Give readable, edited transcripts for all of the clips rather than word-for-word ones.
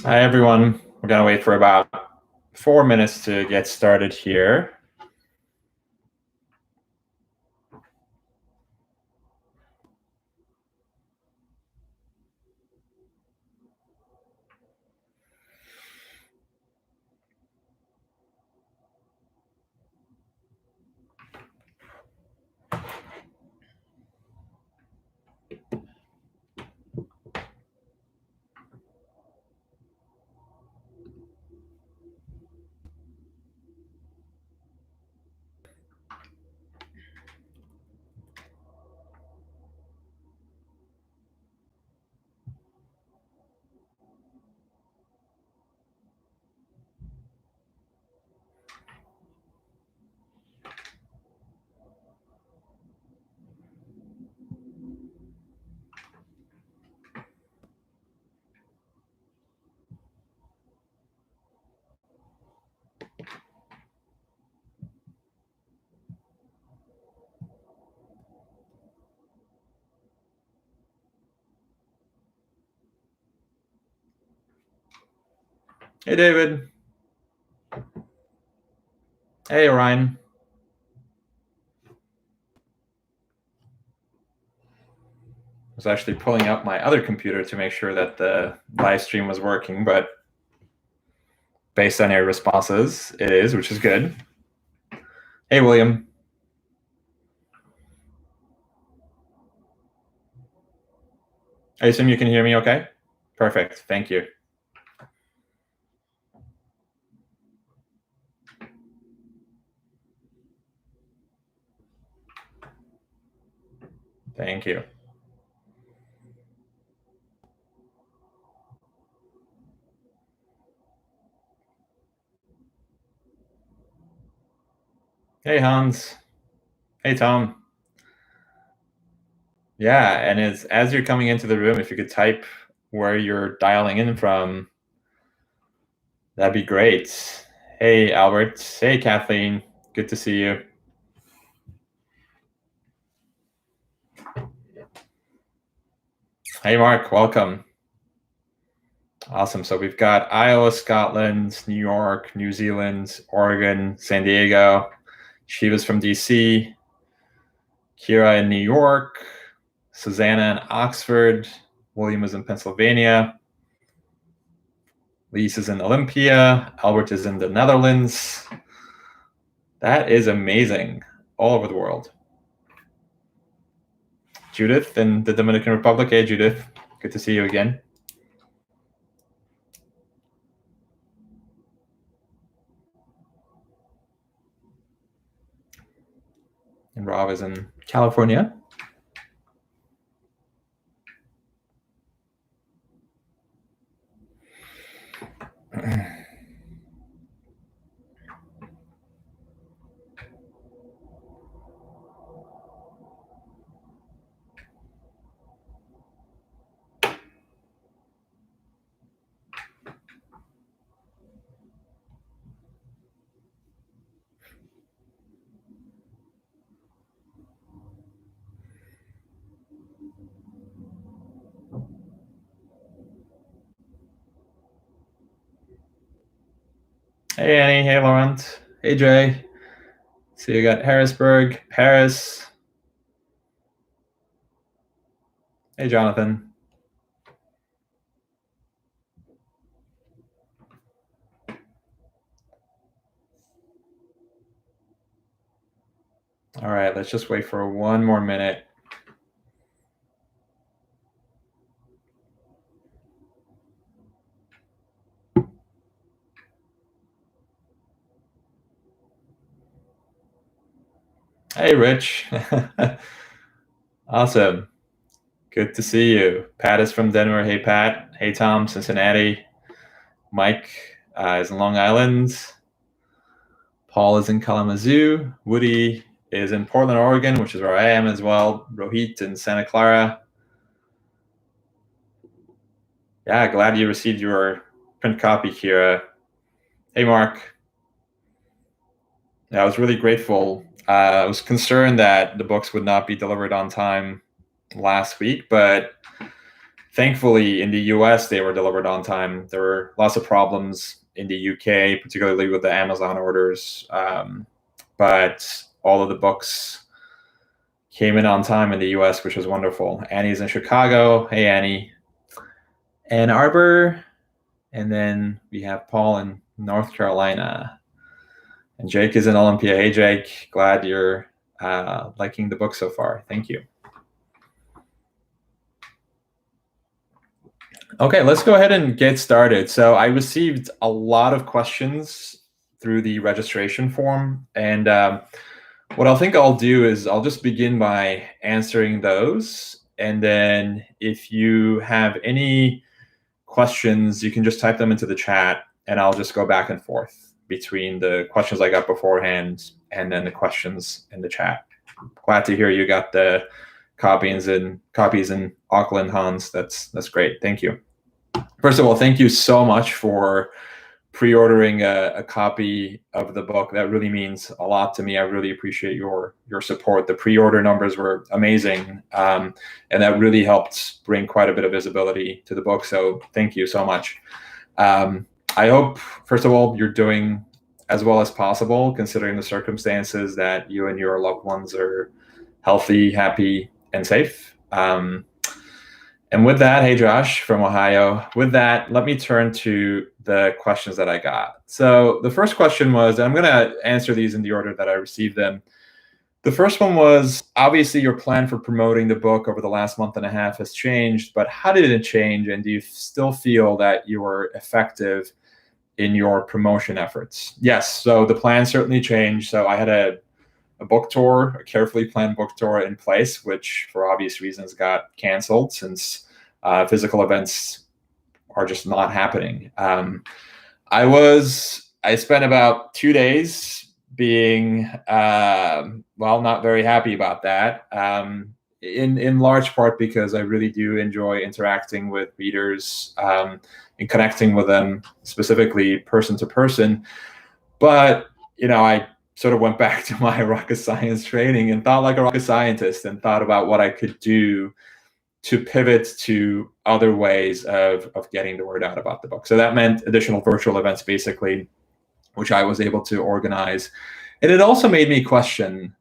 Hi, everyone. We're going to wait for about 4 minutes to get started here. Hey, David. Hey, Orion. I was actually pulling up my other computer to make sure that the live stream was working, but based on your responses, it is, which is good. Hey, William. I assume you can hear me okay? Perfect. Thank you. Thank you. Hey, Hans. Hey, Tom. Yeah, and as you're coming into the room, if you could type where you're dialing in from, that'd be great. Hey, Albert. Hey, Kathleen. Good to see you. Hey, Mark. Welcome. Awesome. So we've got Iowa, Scotland, New York, New Zealand, Oregon, San Diego. Shiva's from DC. Kira in New York. Susanna in Oxford. William is in Pennsylvania. Lise is in Olympia. Albert is in the Netherlands. That is amazing. All over the world. Judith in the Dominican Republic. Hey, Judith. Good to see you again. And Rob is in California. Hey, Annie. Hey, Laurent. Hey, Jay. So you got Harrisburg, Paris. Hey, Jonathan. All right, let's just wait for one more minute. Hey, Rich. Awesome. Good to see you. Pat is from Denver. Hey, Pat. Hey, Tom, Cincinnati. Mike is in Long Island. Paul is in Kalamazoo. Woody is in Portland, Oregon, which is where I am as well. Rohit in Santa Clara. Yeah, glad you received your print copy, Kira. Hey, Mark. Yeah, I was really grateful. I was concerned that the books would not be delivered on time last week, but thankfully, in the US, they were delivered on time. There were lots of problems in the UK, particularly with the Amazon orders. But all of the books came in on time in the US, which was wonderful. Annie's in Chicago. Hey, Annie. Ann Arbor. And then we have Paul in North Carolina. And Jake is in Olympia. Hey, Jake. Glad you're liking the book so far. Thank you. Okay, let's go ahead and get started. So I received a lot of questions through the registration form. And what I think I'll do is I'll just begin by answering those. And then if you have any questions, you can just type them into the chat, and I'll just go back and forth between the questions I got beforehand and then the questions in the chat. Glad to hear you got the copies in Auckland, Hans. That's great. Thank you. First of all, thank you so much for pre-ordering a copy of the book. That really means a lot to me. I really appreciate your support. The pre-order numbers were amazing, and that really helped bring quite a bit of visibility to the book. So thank you so much. I hope, first of all, you're doing as well as possible, considering the circumstances, that you and your loved ones are healthy, happy, and safe. And with that, hey, Josh from Ohio. With that, let me turn to the questions that I got. So the first question was, and I'm going to answer these in the order that I received them. The first one was, obviously your plan for promoting the book over the last month and a half has changed, but how did it change? And do you still feel that you were effective in your promotion efforts? Yes, so the plan certainly changed. So I had a book tour, a carefully planned book tour in place, which for obvious reasons got canceled since physical events are just not happening. I spent about 2 days being, not very happy about that, in large part because I really do enjoy interacting with readers and connecting with them, specifically person to person. But, I sort of went back to my rocket science training and thought like a rocket scientist and thought about what I could do to pivot to other ways of getting the word out about the book. So that meant additional virtual events, basically, which I was able to organize. And it also made me question,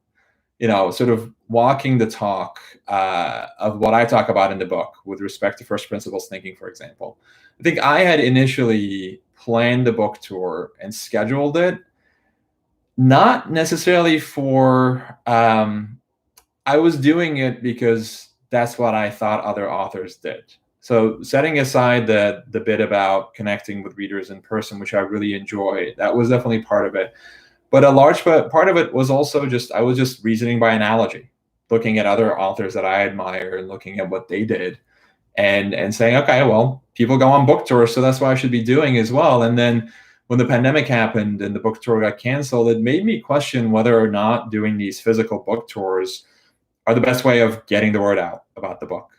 sort of walking the talk of what I talk about in the book with respect to first principles thinking, for example. I think I had initially planned the book tour and scheduled it, not necessarily for, I was doing it because that's what I thought other authors did. So setting aside the bit about connecting with readers in person, which I really enjoy, that was definitely part of it. But a large part of it was also I was just reasoning by analogy, looking at other authors that I admire and looking at what they did and saying, okay, well, people go on book tours, so that's what I should be doing as well. And then when the pandemic happened and the book tour got canceled, it made me question whether or not doing these physical book tours are the best way of getting the word out about the book.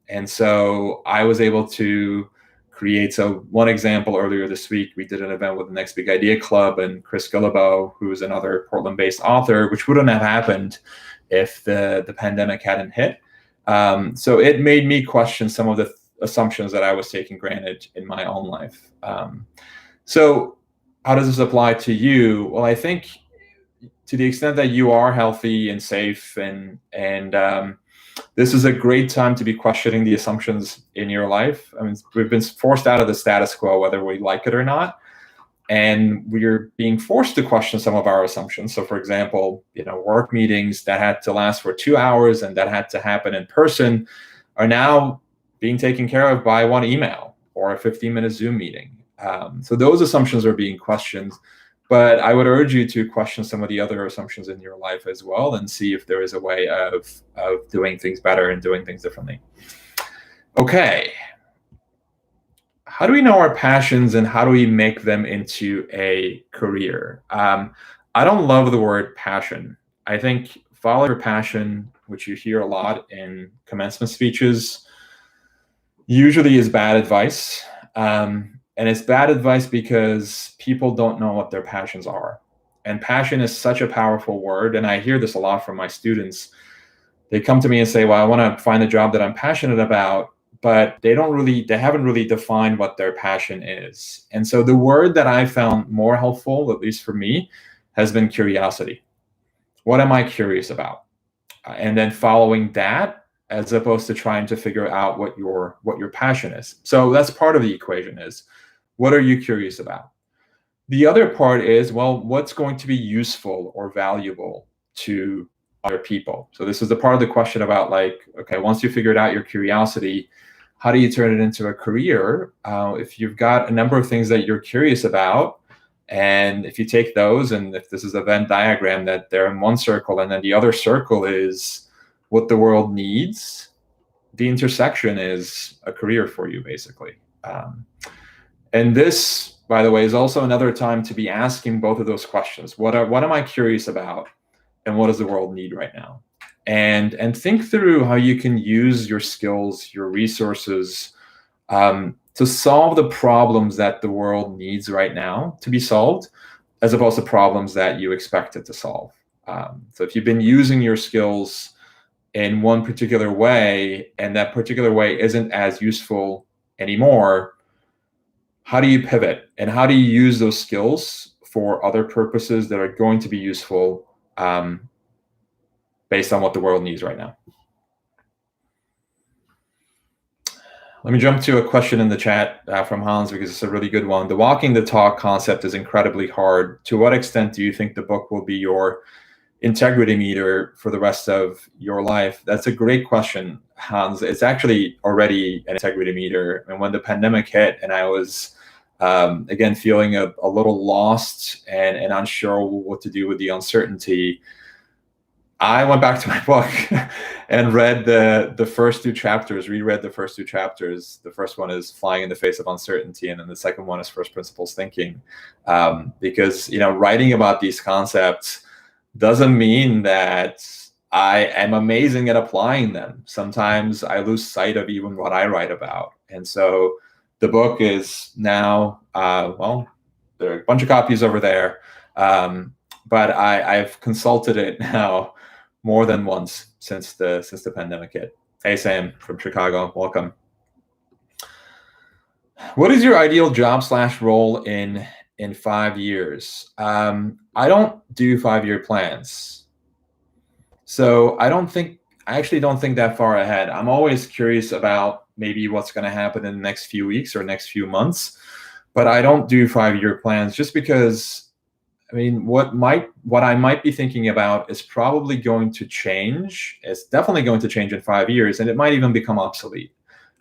And so I was able to create, so one example earlier this week, we did an event with the Next Big Idea Club and Chris Guillebeau, who is another Portland-based author, which wouldn't have happened if the pandemic hadn't hit. So it made me question some of the assumptions that I was taking granted in my own life. So how does this apply to you? Well, I think to the extent that you are healthy and safe, and this is a great time to be questioning the assumptions in your life. I mean, we've been forced out of the status quo, whether we like it or not, and we're being forced to question some of our assumptions. So, for example, work meetings that had to last for 2 hours and that had to happen in person are now being taken care of by one email or a 15-minute Zoom meeting. So those assumptions are being questioned, but I would urge you to question some of the other assumptions in your life as well and see if there is a way of doing things better and doing things differently. Okay. How do we know our passions and how do we make them into a career? I don't love the word passion. I think follow your passion, which you hear a lot in commencement speeches, usually is bad advice. And it's bad advice because people don't know what their passions are. And passion is such a powerful word. And I hear this a lot from my students. They come to me and say, well, I want to find a job that I'm passionate about, but they haven't really defined what their passion is. And so the word that I found more helpful, at least for me, has been curiosity. What am I curious about? And then following that, as opposed to trying to figure out what your passion is. So that's part of the equation is, what are you curious about? The other part is, well, what's going to be useful or valuable to other people? So this is the part of the question about like, okay, once you figured out your curiosity, how do you turn it into a career? If you've got a number of things that you're curious about, and if you take those, and if this is a Venn diagram, that they're in one circle and then the other circle is what the world needs, the intersection is a career for you, basically. And this, by the way, is also another time to be asking both of those questions. What am I curious about? And what does the world need right now? And think through how you can use your skills, your resources, to solve the problems that the world needs right now to be solved, as opposed to problems that you expect it to solve. So if you've been using your skills in one particular way, and that particular way isn't as useful anymore, how do you pivot? And how do you use those skills for other purposes that are going to be useful based on what the world needs right now? Let me jump to a question in the chat from Hans, because it's a really good one. The walking the talk concept is incredibly hard. To what extent do you think the book will be your integrity meter for the rest of your life? That's a great question, Hans. It's actually already an integrity meter. And when the pandemic hit and I was, again, feeling a little lost and unsure what to do with the uncertainty, I went back to my book and read the first two chapters, reread the first two chapters. The first one is Flying in the Face of Uncertainty, and then the second one is First Principles Thinking. Because, writing about these concepts doesn't mean that I am amazing at applying them. Sometimes I lose sight of even what I write about. And so the book is now, well, there are a bunch of copies over there, but I've consulted it now more than once since the pandemic hit. Hey, Sam from Chicago, welcome. What is your ideal job / role in 5 years? I don't do 5-year plans. So I actually don't think that far ahead. I'm always curious about maybe what's going to happen in the next few weeks or next few months, but I don't do 5-year plans, just because, I mean, what I might be thinking about is probably going to change. It's definitely going to change in 5 years, and it might even become obsolete.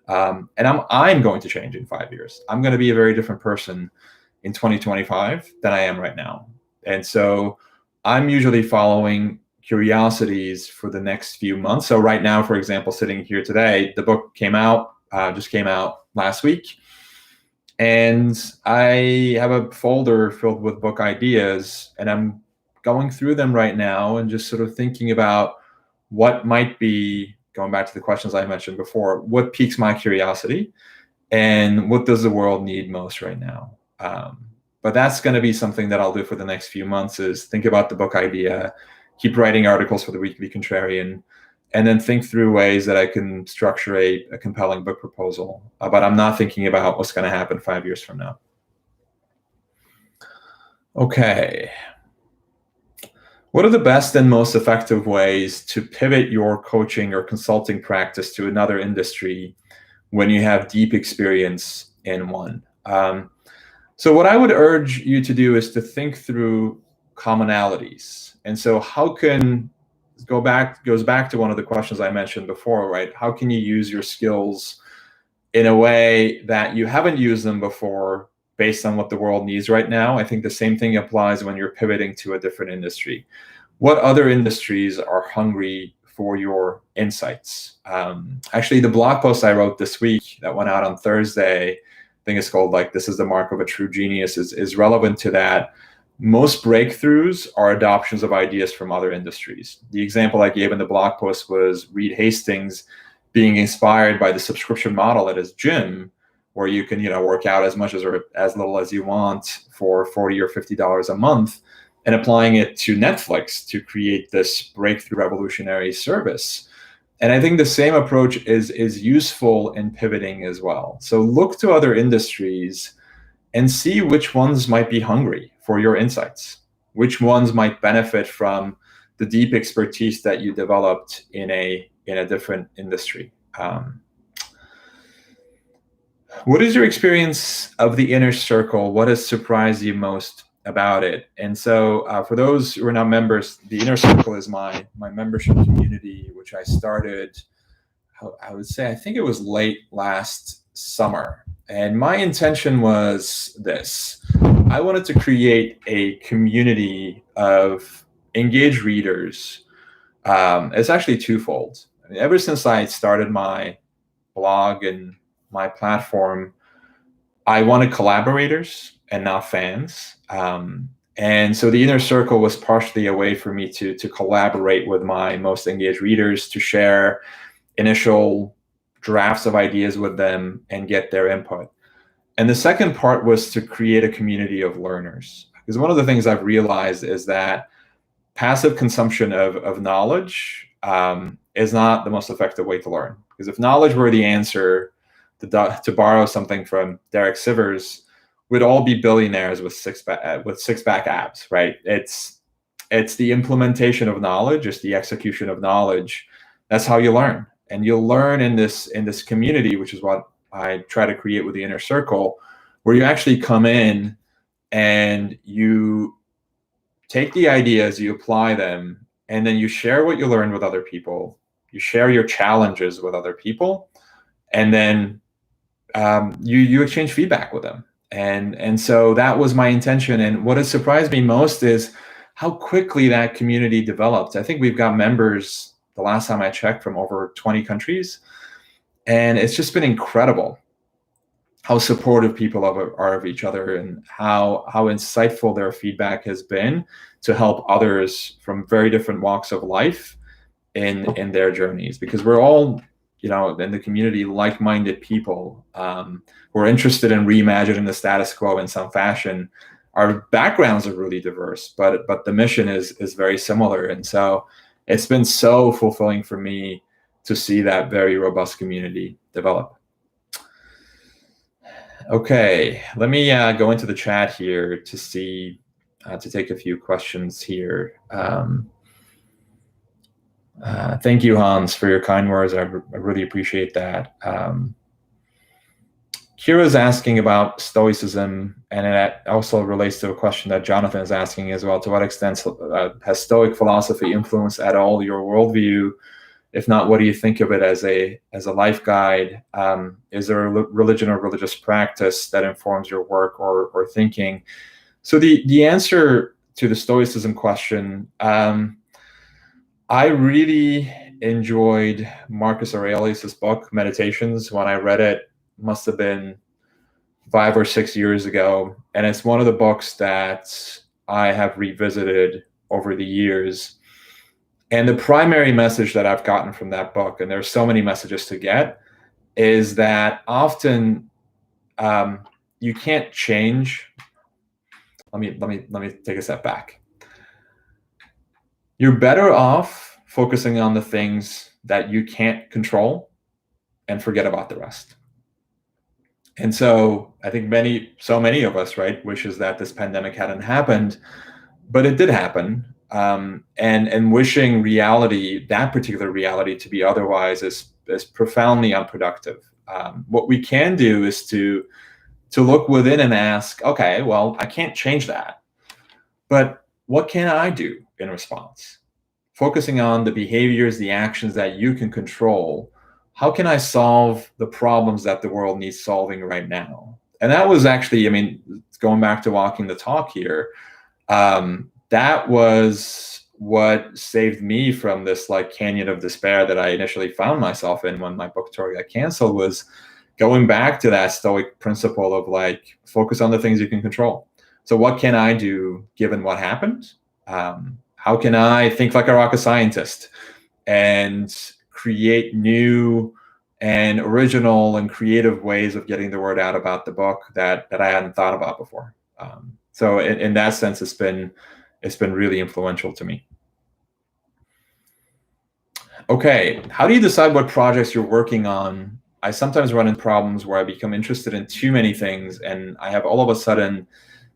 And I'm going to change in 5 years. I'm going to be a very different person in 2025 than I am right now. And so I'm usually following curiosities for the next few months. So right now, for example, sitting here today, the book just came out last week. And I have a folder filled with book ideas, and I'm going through them right now and just sort of thinking about what might be, going back to the questions I mentioned before, what piques my curiosity and what does the world need most right now? But that's going to be something that I'll do for the next few months, is think about the book idea, keep writing articles for the Weekly Contrarian, and then think through ways that I can structure a compelling book proposal. But I'm not thinking about what's going to happen 5 years from now. Okay. What are the best and most effective ways to pivot your coaching or consulting practice to another industry when you have deep experience in one? So what I would urge you to do is to think through commonalities. And so goes back to one of the questions I mentioned before, right? How can you use your skills in a way that you haven't used them before based on what the world needs right now? I think the same thing applies when you're pivoting to a different industry. What other industries are hungry for your insights? Actually, the blog post I wrote this week that went out on Thursday, I think it's called like, This is the Mark of a True Genius, is relevant to that. Most breakthroughs are adoptions of ideas from other industries. The example I gave in the blog post was Reed Hastings being inspired by the subscription model at his gym, where you can, work out as much or as little as you want for $40 or $50 a month, and applying it to Netflix to create this breakthrough revolutionary service. And I think the same approach is useful in pivoting as well. So look to other industries and see which ones might be hungry for your insights, which ones might benefit from the deep expertise that you developed in a different industry. What is your experience of the inner circle? What has surprised you most about it? And so for those who are not members, the inner circle is my membership community, which I started, I would say, I think it was late last summer. And my intention was this: I wanted to create a community of engaged readers. It's actually twofold. I mean, ever since I started my blog and my platform, I wanted collaborators and not fans. And so the inner circle was partially a way for me to collaborate with my most engaged readers, to share initial drafts of ideas with them and get their input. And the second part was to create a community of learners. Because one of the things I've realized is that passive consumption of knowledge is not the most effective way to learn. Because if knowledge were the answer, to borrow something from Derek Sivers, we'd all be billionaires with six-pack abs, right? It's the implementation of knowledge, it's the execution of knowledge. That's how you learn. And you'll learn in this community, which is what I try to create with the inner circle, where you actually come in and you take the ideas, you apply them, and then you share what you learned with other people. You share your challenges with other people, and then you exchange feedback with them. And so that was my intention. And what has surprised me most is how quickly that community developed. I think we've got members, the last time I checked, from over 20 countries. And it's just been incredible how supportive people are of each other, and how insightful their feedback has been to help others from very different walks of life in their journeys. Because we're all, in the community, like-minded people who are interested in reimagining the status quo in some fashion. Our backgrounds are really diverse, but the mission is very similar. And so it's been so fulfilling for me to see that very robust community develop. Okay, let me go into the chat here to see, to take a few questions here. Thank you, Hans, for your kind words. I really appreciate that. Kira's asking about Stoicism, and it also relates to a question that Jonathan is asking as well. To what extent has Stoic philosophy influenced at all your worldview? If not, what do you think of it as a life guide? Is there a religion or religious practice that informs your work or thinking? So the answer to the Stoicism question, I really enjoyed Marcus Aurelius' book, Meditations. When I read it, must have been 5 or 6 years ago. And it's one of the books that I have revisited over the years. And the primary message that I've gotten from that book, and there's so many messages to get, is that often you can't change. Let me take a step back. You're better off focusing on the things that you can't control and forget about the rest. And so I think so many of us, right, wishes that this pandemic hadn't happened, but it did happen. And wishing that particular reality to be otherwise is profoundly unproductive. What we can do is to look within and ask, okay, well, I can't change that, but what can I do in response? Focusing on the behaviors, the actions that you can control. How can I solve the problems that the world needs solving right now? And that was actually, going back to walking the talk here, that was what saved me from this canyon of despair that I initially found myself in when my book tour got canceled, was going back to that Stoic principle of focus on the things you can control. So what can I do given what happened? How can I think like a rocket scientist and create new and original and creative ways of getting the word out about the book that I hadn't thought about before? So in that sense, it's been really influential to me. Okay, how do you decide what projects you're working on? I sometimes run into problems where I become interested in too many things and I have all of a sudden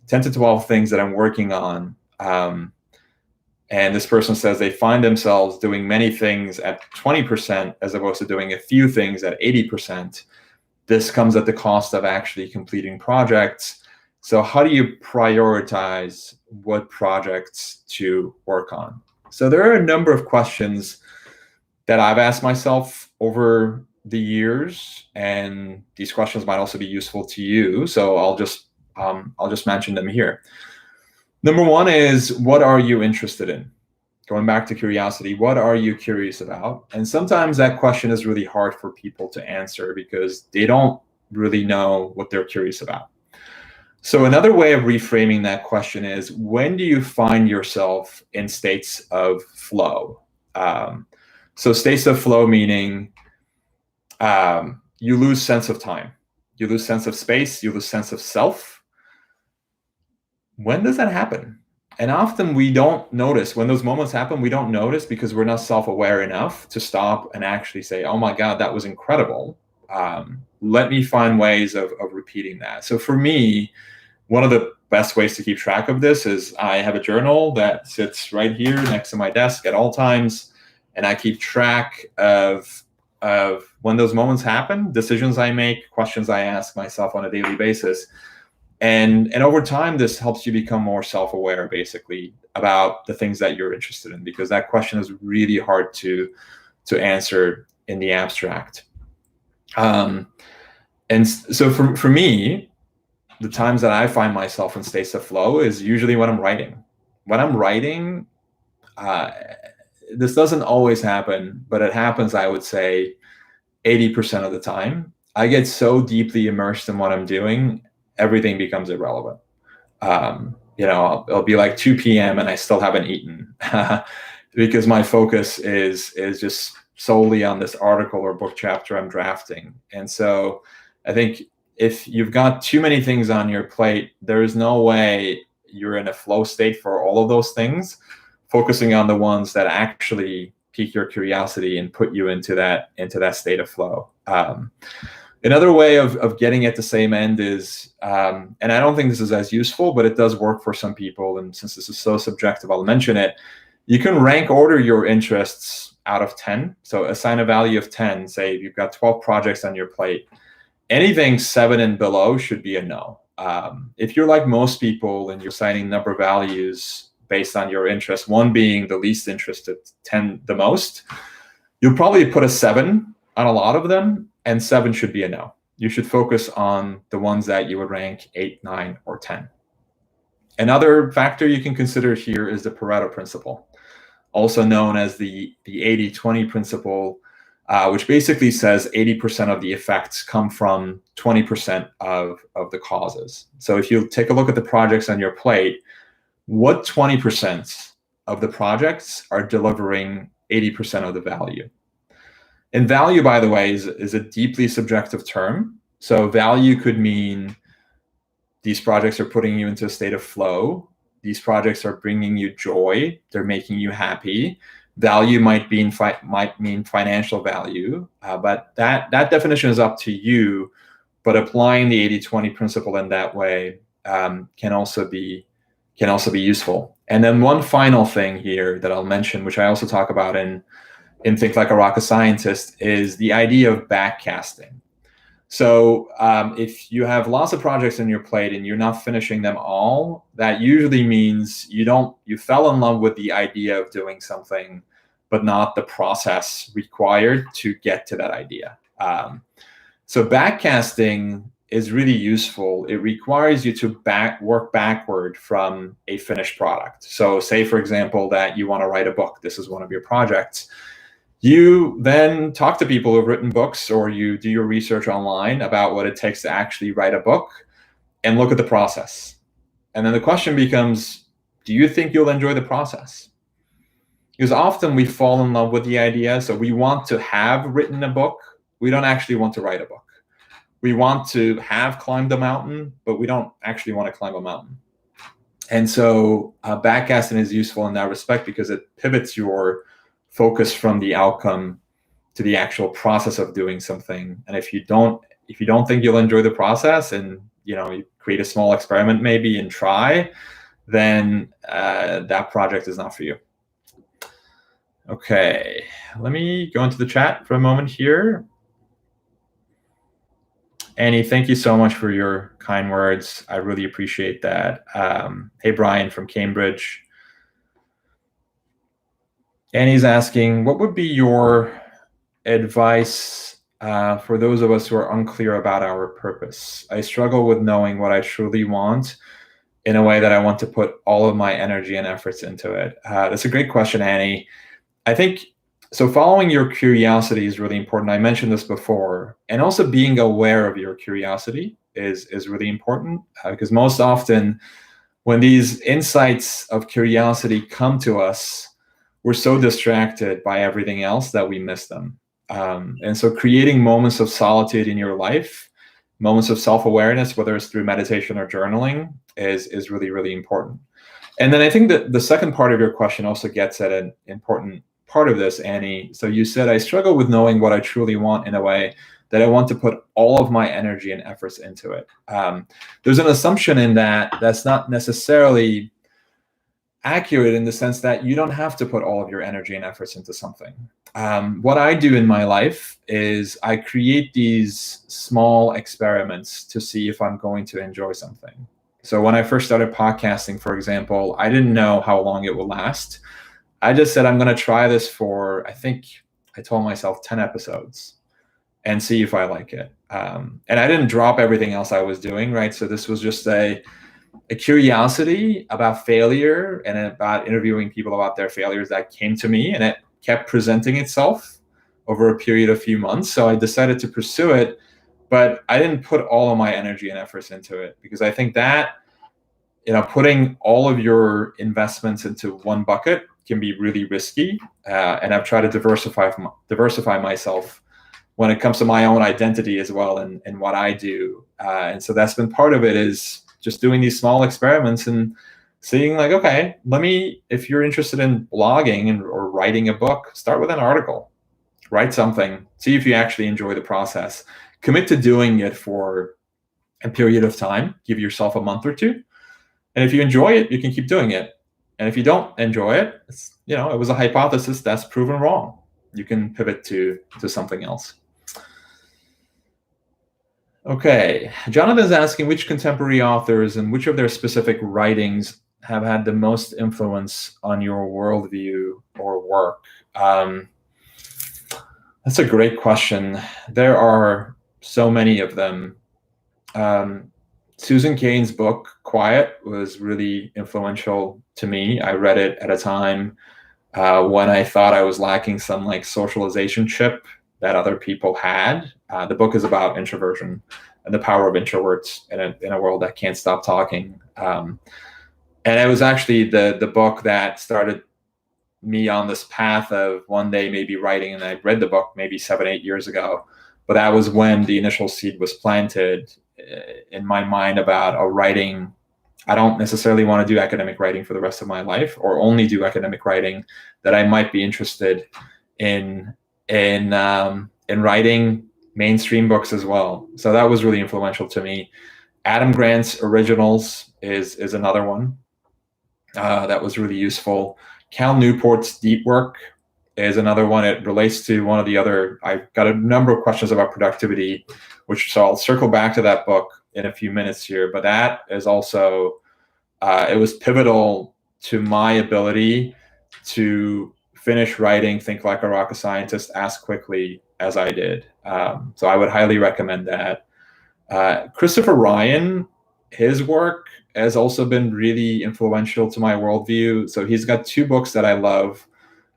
10 to 12 things that I'm working on. And this person says they find themselves doing many things at 20% as opposed to doing a few things at 80%. This comes at the cost of actually completing projects. So how do you prioritize what projects to work on? So there are a number of questions that I've asked myself over the years, and these questions might also be useful to you. So I'll just mention them here. Number one is, what are you interested in? Going back to curiosity, what are you curious about? And sometimes that question is really hard for people to answer because they don't really know what they're curious about. So another way of reframing that question is, when do you find yourself in states of flow? So states of flow meaning you lose sense of time, you lose sense of space, you lose sense of self. When does that happen? And often we don't notice when those moments happen. We don't notice because we're not self-aware enough to stop and actually say, oh my God, that was incredible. Let me find ways of repeating that. So for me, one of the best ways to keep track of this is I have a journal that sits right here next to my desk at all times. And I keep track of when those moments happen, decisions I make, questions I ask myself on a daily basis. And over time, this helps you become more self-aware, basically, about the things that you're interested in, because that question is really hard to answer in the abstract. And so for me, the times that I find myself in states of flow is usually when I'm writing. When I'm writing, this doesn't always happen, but it happens, I would say, 80% of the time. I get so deeply immersed in what I'm doing, everything becomes irrelevant. It'll be like 2 p.m. and I still haven't eaten because my focus is just solely on this article or book chapter I'm drafting. And so I think if you've got too many things on your plate, there is no way you're in a flow state for all of those things, focusing on the ones that actually pique your curiosity and put you into that state of flow. Another way of getting at the same end is, and I don't think this is as useful, but it does work for some people. And since this is so subjective, I'll mention it. You can rank order your interests out of 10. So assign a value of 10. Say you've got 12 projects on your plate. Anything 7 and below should be a no. If you're like most people and you're assigning number values based on your interest, 1 being the least interested, 10 the most, you'll probably put a 7 on a lot of them, and 7 should be a no. You should focus on the ones that you would rank 8, 9, or 10. Another factor you can consider here is the Pareto principle, also known as the 80-20 principle, which basically says 80% of the effects come from 20% of the causes. So if you take a look at the projects on your plate, what 20% of the projects are delivering 80% of the value? And value, by the way, is a deeply subjective term. So value could mean these projects are putting you into a state of flow. These projects are bringing you joy. They're making you happy. Value might mean financial value, but that definition is up to you. But applying the 80-20 principle in that way can also be useful. And then one final thing here that I'll mention, which I also talk about in Think Like a Rocket Scientist, is the idea of backcasting. So if you have lots of projects on your plate and you're not finishing them all, that usually means you fell in love with the idea of doing something, but not the process required to get to that idea. So backcasting is really useful. It requires you to work backward from a finished product. So say, for example, that you want to write a book. This is one of your projects. You then talk to people who've written books, or you do your research online about what it takes to actually write a book and look at the process. And then the question becomes, do you think you'll enjoy the process? Because often we fall in love with the idea. So we want to have written a book. We don't actually want to write a book. We want to have climbed a mountain, but we don't actually want to climb a mountain. And so backcasting is useful in that respect because it pivots your focus from the outcome to the actual process of doing something. And if you don't think you'll enjoy the process, and you create a small experiment maybe and try, then that project is not for you. Okay, let me go into the chat for a moment here. Annie, thank you so much for your kind words. I really appreciate that. Hey, Brian from Cambridge. Annie's asking, what would be your advice for those of us who are unclear about our purpose? I struggle with knowing what I truly want in a way that I want to put all of my energy and efforts into it. That's a great question, Annie. I think so. Following your curiosity is really important. I mentioned this before, and also being aware of your curiosity is really important, because most often when these insights of curiosity come to us, we're so distracted by everything else that we miss them. And so creating moments of solitude in your life, moments of self-awareness, whether it's through meditation or journaling, is really, really important. And then I think that the second part of your question also gets at an important part of this, Annie. So you said, I struggle with knowing what I truly want in a way that I want to put all of my energy and efforts into it. There's an assumption in that that's not necessarily accurate, in the sense that you don't have to put all of your energy and efforts into something. What I do in my life is I create these small experiments to see if I'm going to enjoy something. So when I first started podcasting, for example, I didn't know how long it would last. I just said, I'm going to try this for, I think I told myself 10 episodes and see if I like it. And I didn't drop everything else I was doing, right? So this was just a curiosity about failure and about interviewing people about their failures that came to me, and it kept presenting itself over a period of few months. So I decided to pursue it, but I didn't put all of my energy and efforts into it, because I think that, putting all of your investments into one bucket can be really risky. And I've tried to diversify myself when it comes to my own identity as well, and what I do. And so that's been part of it, is just doing these small experiments and seeing, like, okay, if you're interested in blogging or writing a book, start with an article, write something, see if you actually enjoy the process, commit to doing it for a period of time, give yourself a month or two. And if you enjoy it, you can keep doing it. And if you don't enjoy it, it was a hypothesis that's proven wrong. You can pivot to something else. Okay, Jonathan's asking, which contemporary authors and which of their specific writings have had the most influence on your worldview or work? That's a great question. There are so many of them. Susan Cain's book, Quiet, was really influential to me. I read it at a time when I thought I was lacking some socialization chip that other people had. The book is about introversion and the power of introverts in a world that can't stop talking. And it was actually the book that started me on this path of one day maybe writing. And I read the book maybe 7-8 years ago, but that was when the initial seed was planted in my mind about writing. I don't necessarily want to do academic writing for the rest of my life, or only do academic writing, that I might be interested in writing mainstream books as well. So that was really influential to me. Adam Grant's Originals is another one that was really useful. Cal Newport's Deep Work is another one. It relates to one of the other. I've got a number of questions about productivity, so I'll circle back to that book in a few minutes here. But that is also, it was pivotal to my ability to finish writing Think Like a Rocket Scientist as quickly as I did. So I would highly recommend that. Christopher Ryan, his work has also been really influential to my worldview. So he's got 2 books that I love.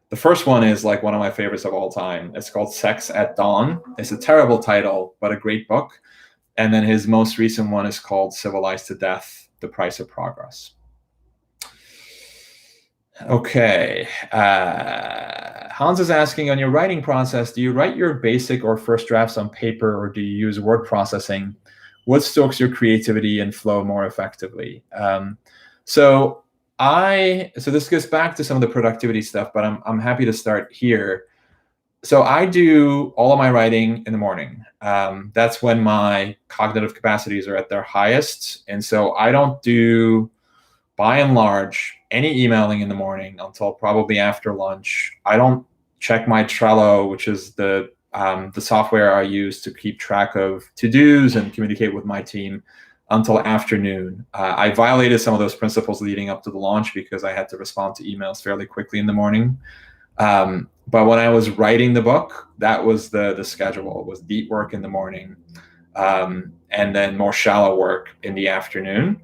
The first one is one of my favorites of all time. It's called Sex at Dawn. It's a terrible title, but a great book. And then his most recent one is called Civilized to Death, The Price of Progress. Okay. Hans is asking, on your writing process, do you write your basic or first drafts on paper, or do you use word processing? What stokes your creativity and flow more effectively? So So this goes back to some of the productivity stuff, but I'm happy to start here. So I do all of my writing in the morning. That's when my cognitive capacities are at their highest, and so I don't do, by and large, any emailing in the morning until probably after lunch. I don't check my Trello, which is the software I use to keep track of to-dos and communicate with my team, until afternoon. I violated some of those principles leading up to the launch because I had to respond to emails fairly quickly in the morning. But when I was writing the book, that was the schedule. It was deep work in the morning, and then more shallow work in the afternoon.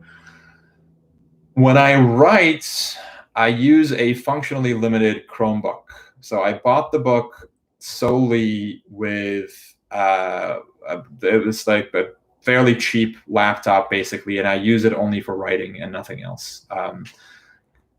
When I write, I use a functionally limited Chromebook. So I bought the book solely with it was like a fairly cheap laptop, basically, and I use it only for writing and nothing else.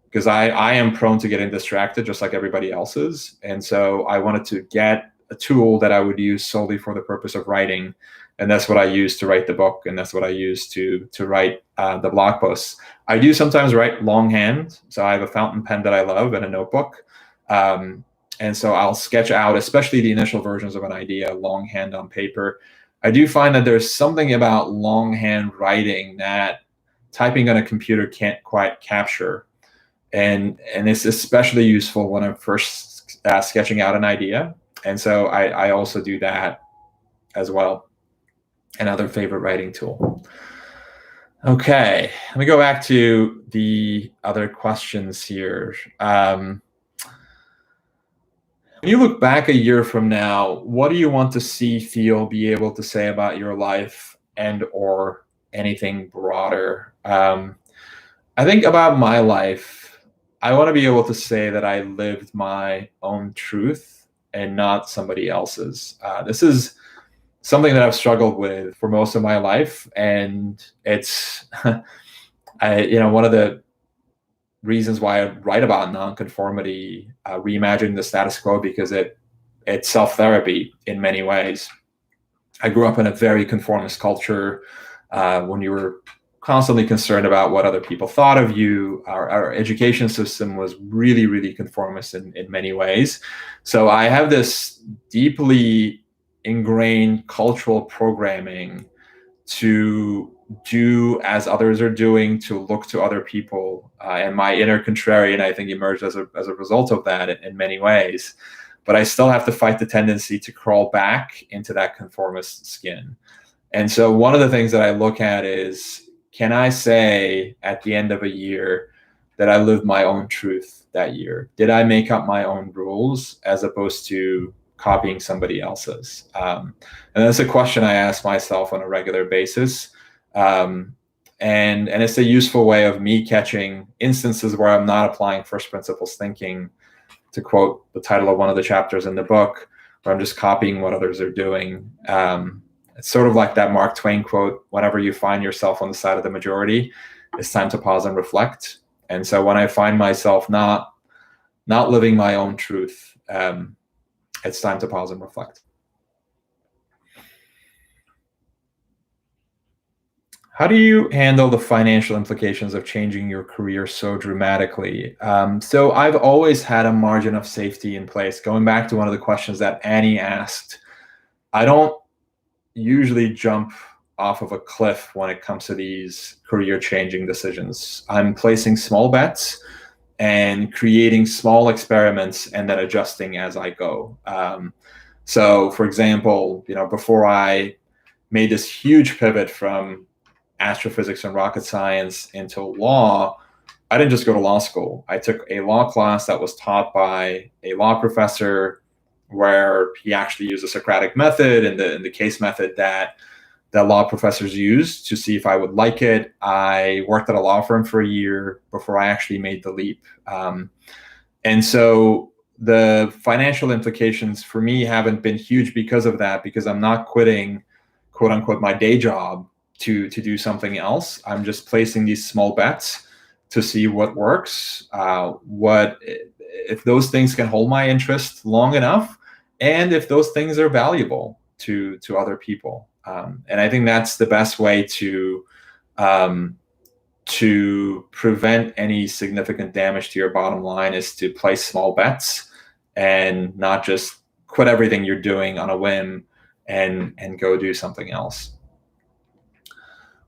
Because I am prone to getting distracted just like everybody else is. And so I wanted to get a tool that I would use solely for the purpose of writing. And that's what I use to write the book. And that's what I use to write the blog posts. I do sometimes write longhand. So I have a fountain pen that I love and a notebook. And so I'll sketch out, especially the initial versions of an idea, longhand on paper. I do find that there's something about longhand writing that typing on a computer can't quite capture. And it's especially useful when I'm first sketching out an idea. And so I also do that as well. Another favorite writing tool. Okay, let me go back to the other questions here. When you look back a year from now, what do you want to see, feel, be able to say about your life, and or anything broader? I think about my life, I want to be able to say that I lived my own truth and not somebody else's. This is something that I've struggled with for most of my life, and it's one of the reasons why I write about nonconformity, reimagining the status quo, because it's self-therapy in many ways. I grew up in a very conformist culture. When you were constantly concerned about what other people thought of you, our education system was really, really conformist in many ways. So I have this deeply ingrained cultural programming to do as others are doing, to look to other people, and my inner contrarian, I think, emerged as a result of that in many ways. But I still have to fight the tendency to crawl back into that conformist skin. And so one of the things that I look at is, can I say at the end of a year that I lived my own truth that year? Did I make up my own rules as opposed to copying somebody else's? And that's a question I ask myself on a regular basis. And it's a useful way of me catching instances where I'm not applying first principles thinking, to quote the title of one of the chapters in the book, where I'm just copying what others are doing. It's sort of like that Mark Twain quote, whenever you find yourself on the side of the majority, it's time to pause and reflect. And so when I find myself not living my own truth, it's time to pause and reflect. How do you handle the financial implications of changing your career so dramatically? So I've always had a margin of safety in place. Going back to one of the questions that Annie asked, I don't usually jump off of a cliff when it comes to these career-changing decisions. I'm placing small bets and creating small experiments and then adjusting as I go. So, for example, before I made this huge pivot from astrophysics and rocket science into law, I didn't just go to law school. I took a law class that was taught by a law professor, where he actually used the Socratic method and the case method that law professors use to see if I would like it. I worked at a law firm for a year before I actually made the leap. And so the financial implications for me haven't been huge because of that, because I'm not quitting, quote unquote, my day job to do something else. I'm just placing these small bets to see what works, if those things can hold my interest long enough, and if those things are valuable to other people. And I think that's the best way to to prevent any significant damage to your bottom line is to place small bets and not just quit everything you're doing on a whim and go do something else.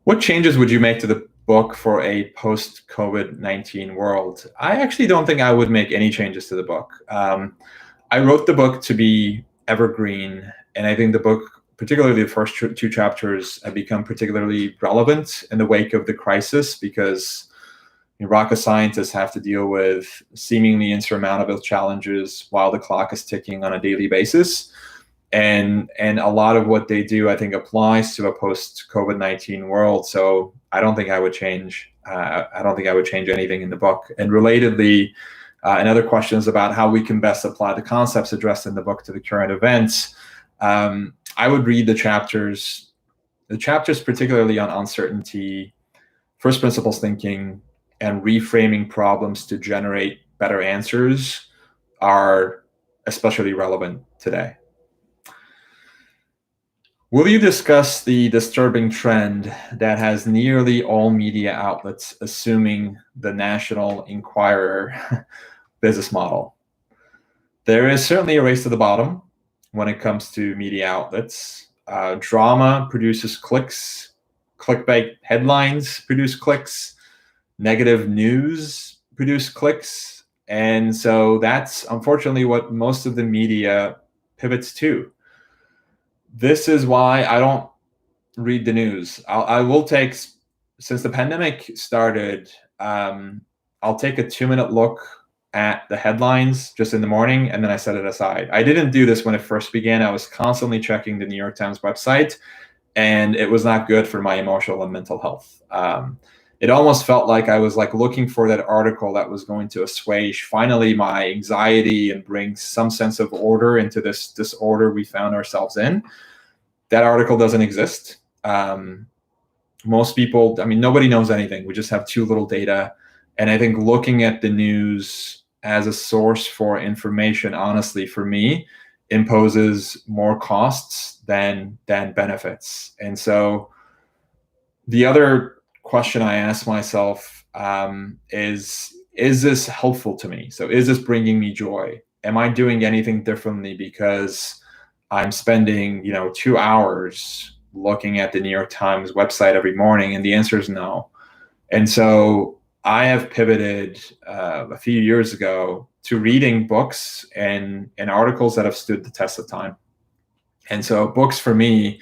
What changes would you make to the book for a post-COVID-19 world? I actually don't think I would make any changes to the book. I wrote the book to be evergreen, and I think the book, particularly the first two chapters, have become particularly relevant in the wake of the crisis because rocket scientists have to deal with seemingly insurmountable challenges while the clock is ticking on a daily basis. And a lot of what they do, I think, applies to a post-COVID-19 world. So I don't think I would change. I don't think I would change anything in the book. And relatedly, another question is about how we can best apply the concepts addressed in the book to the current events. I would read the chapters particularly on uncertainty, first principles thinking, and reframing problems to generate better answers are especially relevant today. Will you discuss the disturbing trend that has nearly all media outlets assuming the National Enquirer business model? There is certainly a race to the bottom when it comes to media outlets. Drama produces clicks, clickbait headlines produce clicks, negative news produce clicks. And so that's unfortunately what most of the media pivots to. This is why I don't read the news. I will take, since the pandemic started, I'll take a 2-minute look at the headlines just in the morning, and then I set it aside. I didn't do this when it first began. I was constantly checking the New York Times website, and it was not good for my emotional and mental health. It almost felt like I was looking for that article that was going to assuage finally my anxiety and bring some sense of order into this disorder we found ourselves in. That article doesn't exist. Most people, nobody knows anything. We just have too little data. And I think looking at the news as a source for information, honestly, for me, imposes more costs than benefits. And so the other question I ask myself is this helpful to me? So is this bringing me joy? Am I doing anything differently because I'm spending 2 hours looking at the New York Times website every morning? And the answer is no. And so I have pivoted a few years ago to reading books and articles that have stood the test of time. And so books for me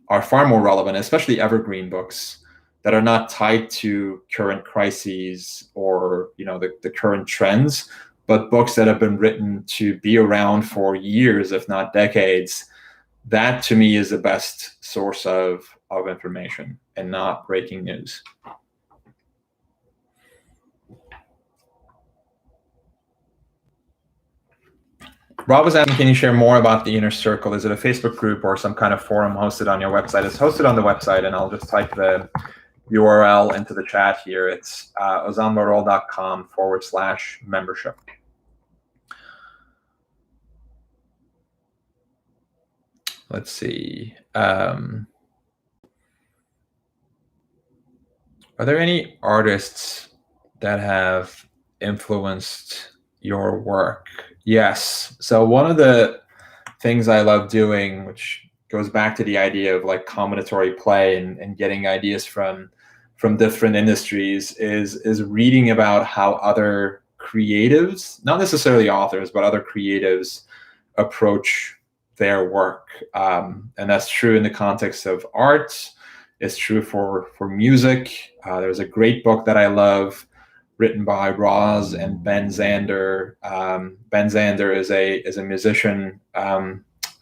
are far more relevant, especially evergreen books that are not tied to current crises or the current trends, but books that have been written to be around for years, if not decades. That to me is the best source of information and not breaking news. Rob was asking, can you share more about the Inner Circle? Is it a Facebook group or some kind of forum hosted on your website? It's hosted on the website, and I'll just type the URL into the chat here. It's ozanbarol.com/membership. Let's see. Are there any artists that have influenced your work? Yes. So one of the things I love doing, which goes back to the idea of combinatory play and getting ideas from different industries, is reading about how other creatives, not necessarily authors, but other creatives approach their work. And that's true in the context of art. It's true for music. There's a great book that I love written by Roz and Ben Zander. Ben Zander is a musician. I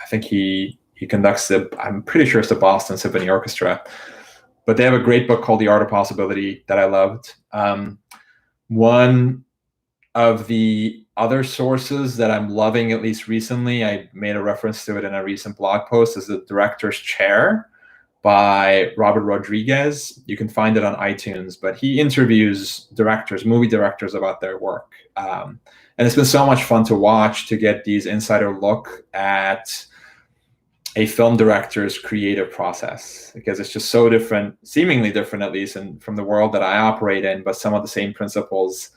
think he conducts I'm pretty sure it's the Boston Symphony Orchestra. But they have a great book called The Art of Possibility that I loved. One of the other sources that I'm loving, at least recently, I made a reference to it in a recent blog post, is The Director's Chair by Robert Rodriguez. You can find it on iTunes, but he interviews movie directors about their work. And it's been so much fun to watch, to get these insider look at a film director's creative process, because it's just so different, seemingly different at least, from the world that I operate in, but some of the same principles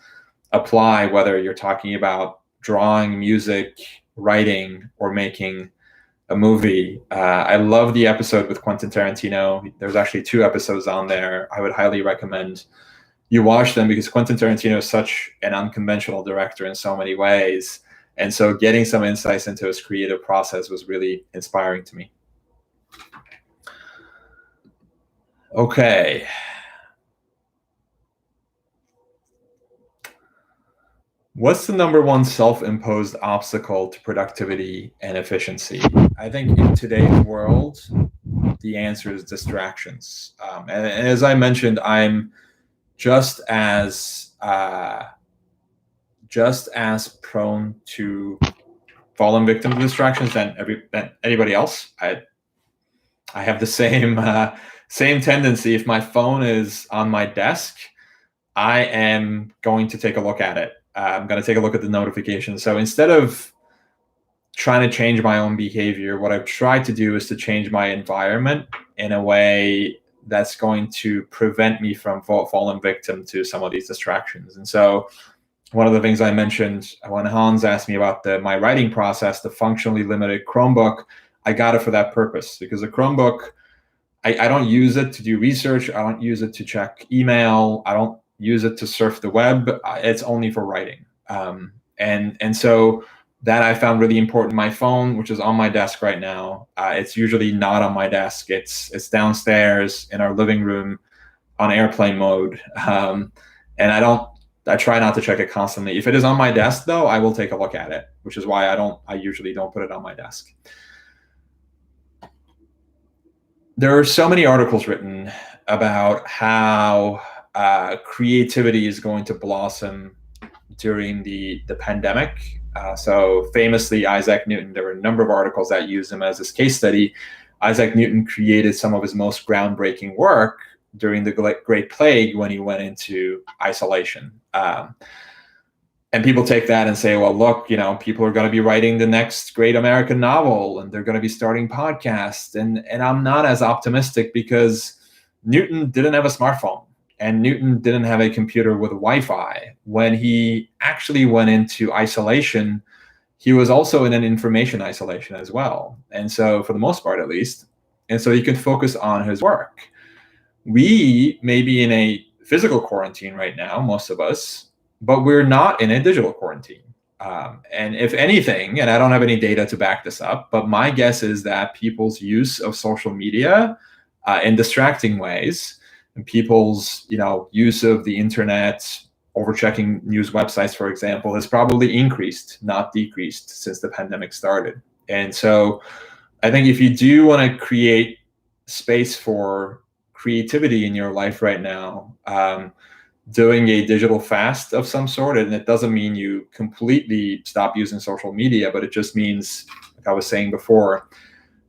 apply whether you're talking about drawing, music, writing, or making a movie. I love the episode with Quentin Tarantino. There's actually 2 episodes on there. I would highly recommend you watch them, because Quentin Tarantino is such an unconventional director in so many ways. And so getting some insights into his creative process was really inspiring to me. Okay. What's the number one self-imposed obstacle to productivity and efficiency? I think in today's world, the answer is distractions. And as I mentioned, I'm just as prone to falling victim to distractions than anybody else. I have the same tendency. If my phone is on my desk, I am going to take a look at it. I'm going to take a look at the notifications. So instead of trying to change my own behavior, what I've tried to do is to change my environment in a way that's going to prevent me from falling victim to some of these distractions. And so one of the things I mentioned when Hans asked me about my writing process, the functionally limited Chromebook, I got it for that purpose, because the Chromebook, I don't use it to do research. I don't use it to check email. I don't use it to surf the web. It's only for writing. And so that I found really important. My phone, which is on my desk right now, it's usually not on my desk. It's downstairs in our living room on airplane mode. And I try not to check it constantly. If it is on my desk though, I will take a look at it, which is why I usually don't put it on my desk. There are so many articles written about how creativity is going to blossom during the pandemic. So famously, Isaac Newton, there were a number of articles that use him as this case study. Isaac Newton created some of his most groundbreaking work during the Great Plague, when he went into isolation. And people take that and say, well, look, people are going to be writing the next great American novel, and they're going to be starting podcasts. And I'm not as optimistic, because Newton didn't have a smartphone, and Newton didn't have a computer with Wi-Fi. When he actually went into isolation, he was also in an information isolation as well. And so, for the most part, at least, and so he could focus on his work. We may be in a physical quarantine right now, most of us, but we're not in a digital quarantine. And if anything, and I don't have any data to back this up, but my guess is that people's use of social media in distracting ways, and people's use of the internet, overchecking news websites, for example, has probably increased, not decreased, since the pandemic started. And so I think if you do want to create space for creativity in your life right now, doing a digital fast of some sort, and it doesn't mean you completely stop using social media, but it just means, like I was saying before,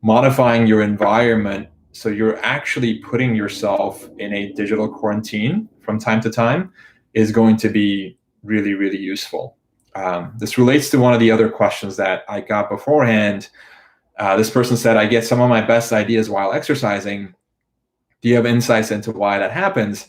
modifying your environment so you're actually putting yourself in a digital quarantine from time to time is going to be really, really useful. This relates to one of the other questions that I got beforehand. This person said, I get some of my best ideas while exercising. Do you have insights into why that happens?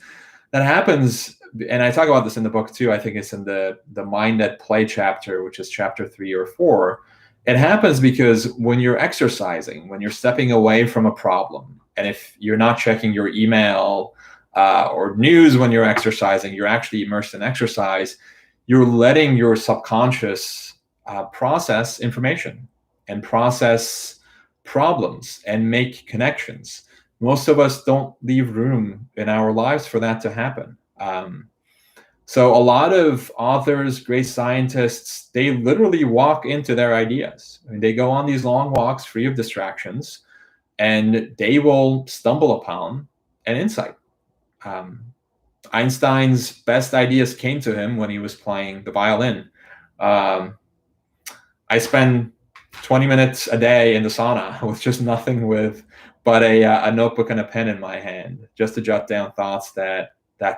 That happens, and I talk about this in the book too. I think it's in the Mind at Play chapter, which is chapter 3 or 4. It happens because when you're exercising, when you're stepping away from a problem, and if you're not checking your email or news when you're exercising, you're actually immersed in exercise, you're letting your subconscious process information and process problems and make connections. Most of us don't leave room in our lives for that to happen. So a lot of authors, great scientists, they literally walk into their ideas. I mean, they go on these long walks free of distractions, and they will stumble upon an insight. Einstein's best ideas came to him when he was playing the violin. I spend 20 minutes a day in the sauna with just nothing but a notebook and a pen in my hand, just to jot down thoughts that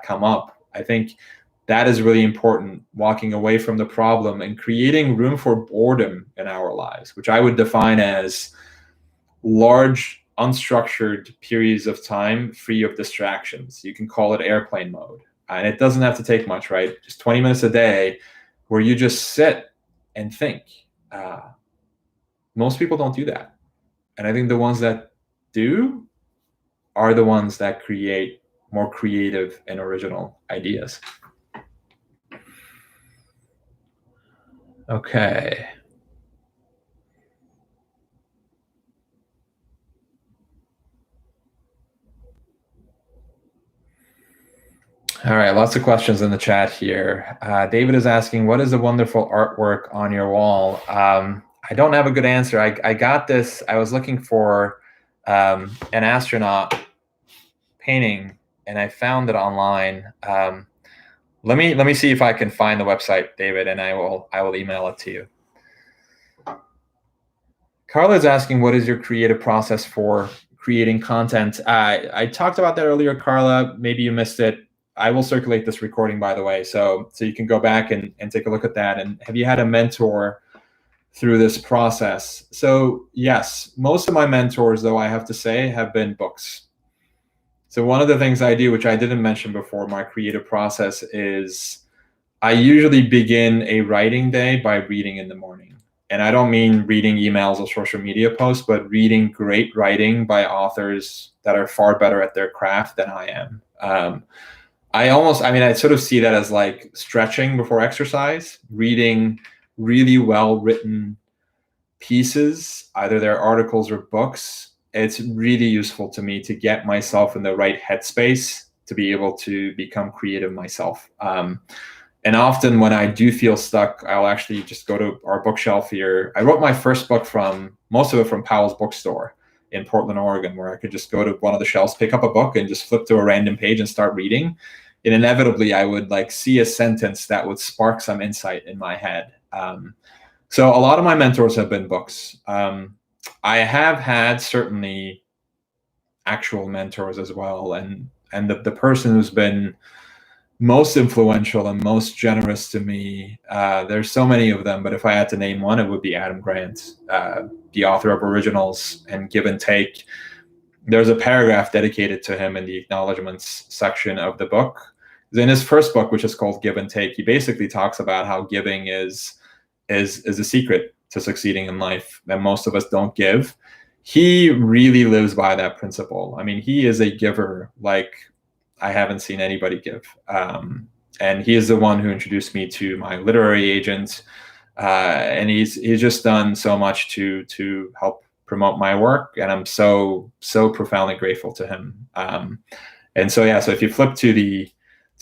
come up. I think that is really important, walking away from the problem and creating room for boredom in our lives, which I would define as large unstructured periods of time free of distractions. You can call it airplane mode. And it doesn't have to take much, right? Just 20 minutes a day where you just sit and think. Most people don't do that. And I think the ones that do are the ones that create more creative and original ideas. Okay. All right, lots of questions in the chat here. David is asking, what is the wonderful artwork on your wall? I don't have a good answer. I got this. I was looking for an astronaut painting, and I found it online. Let me see if I can find the website, David, and I will email it to you. Carla is asking, what is your creative process for creating content? I talked about that earlier, Carla. Maybe you missed it. I will circulate this recording, by the way, so you can go back and take a look at that. And have you had a mentor through this process? So yes, most of my mentors, though, I have to say, have been books. So one of the things I do, which I didn't mention before, my creative process is I usually begin a writing day by reading in the morning. And I don't mean reading emails or social media posts, but reading great writing by authors that are far better at their craft than I am. I sort of see that as like stretching before exercise, reading really well-written pieces, either they're articles or books. It's really useful to me to get myself in the right headspace to be able to become creative myself. And often when I do feel stuck, I'll actually just go to our bookshelf here. I wrote my first book most of it from Powell's Bookstore in Portland, Oregon, where I could just go to one of the shelves, pick up a book, and just flip to a random page and start reading. And inevitably, I would like see a sentence that would spark some insight in my head. So a lot of my mentors have been books. I have had certainly actual mentors as well. And the person who's been most influential and most generous to me, there's so many of them, but if I had to name one, it would be Adam Grant, the author of Originals and Give and Take. There's a paragraph dedicated to him in the acknowledgments section of the book. In his first book, which is called Give and Take, he basically talks about how giving is a secret to succeeding in life, and most of us don't give. He really lives by that principle. I mean, he is a giver like I haven't seen anybody give. And he is the one who introduced me to my literary agent. And he's just done so much to help promote my work. And I'm so profoundly grateful to him. And so if you flip to the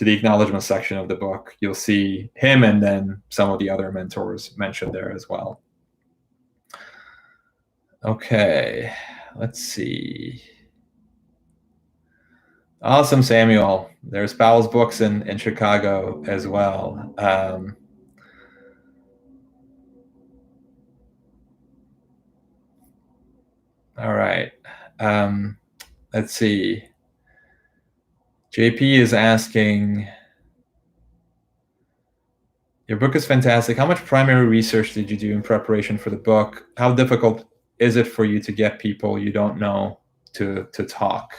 acknowledgement section of the book, you'll see him and then some of the other mentors mentioned there as well. Okay, let's see. Awesome, Samuel. There's Powell's Books in Chicago as well. All right. Let's see. JP is asking, your book is fantastic. How much primary research did you do in preparation for the book? How difficult is it for you to get people you don't know to talk?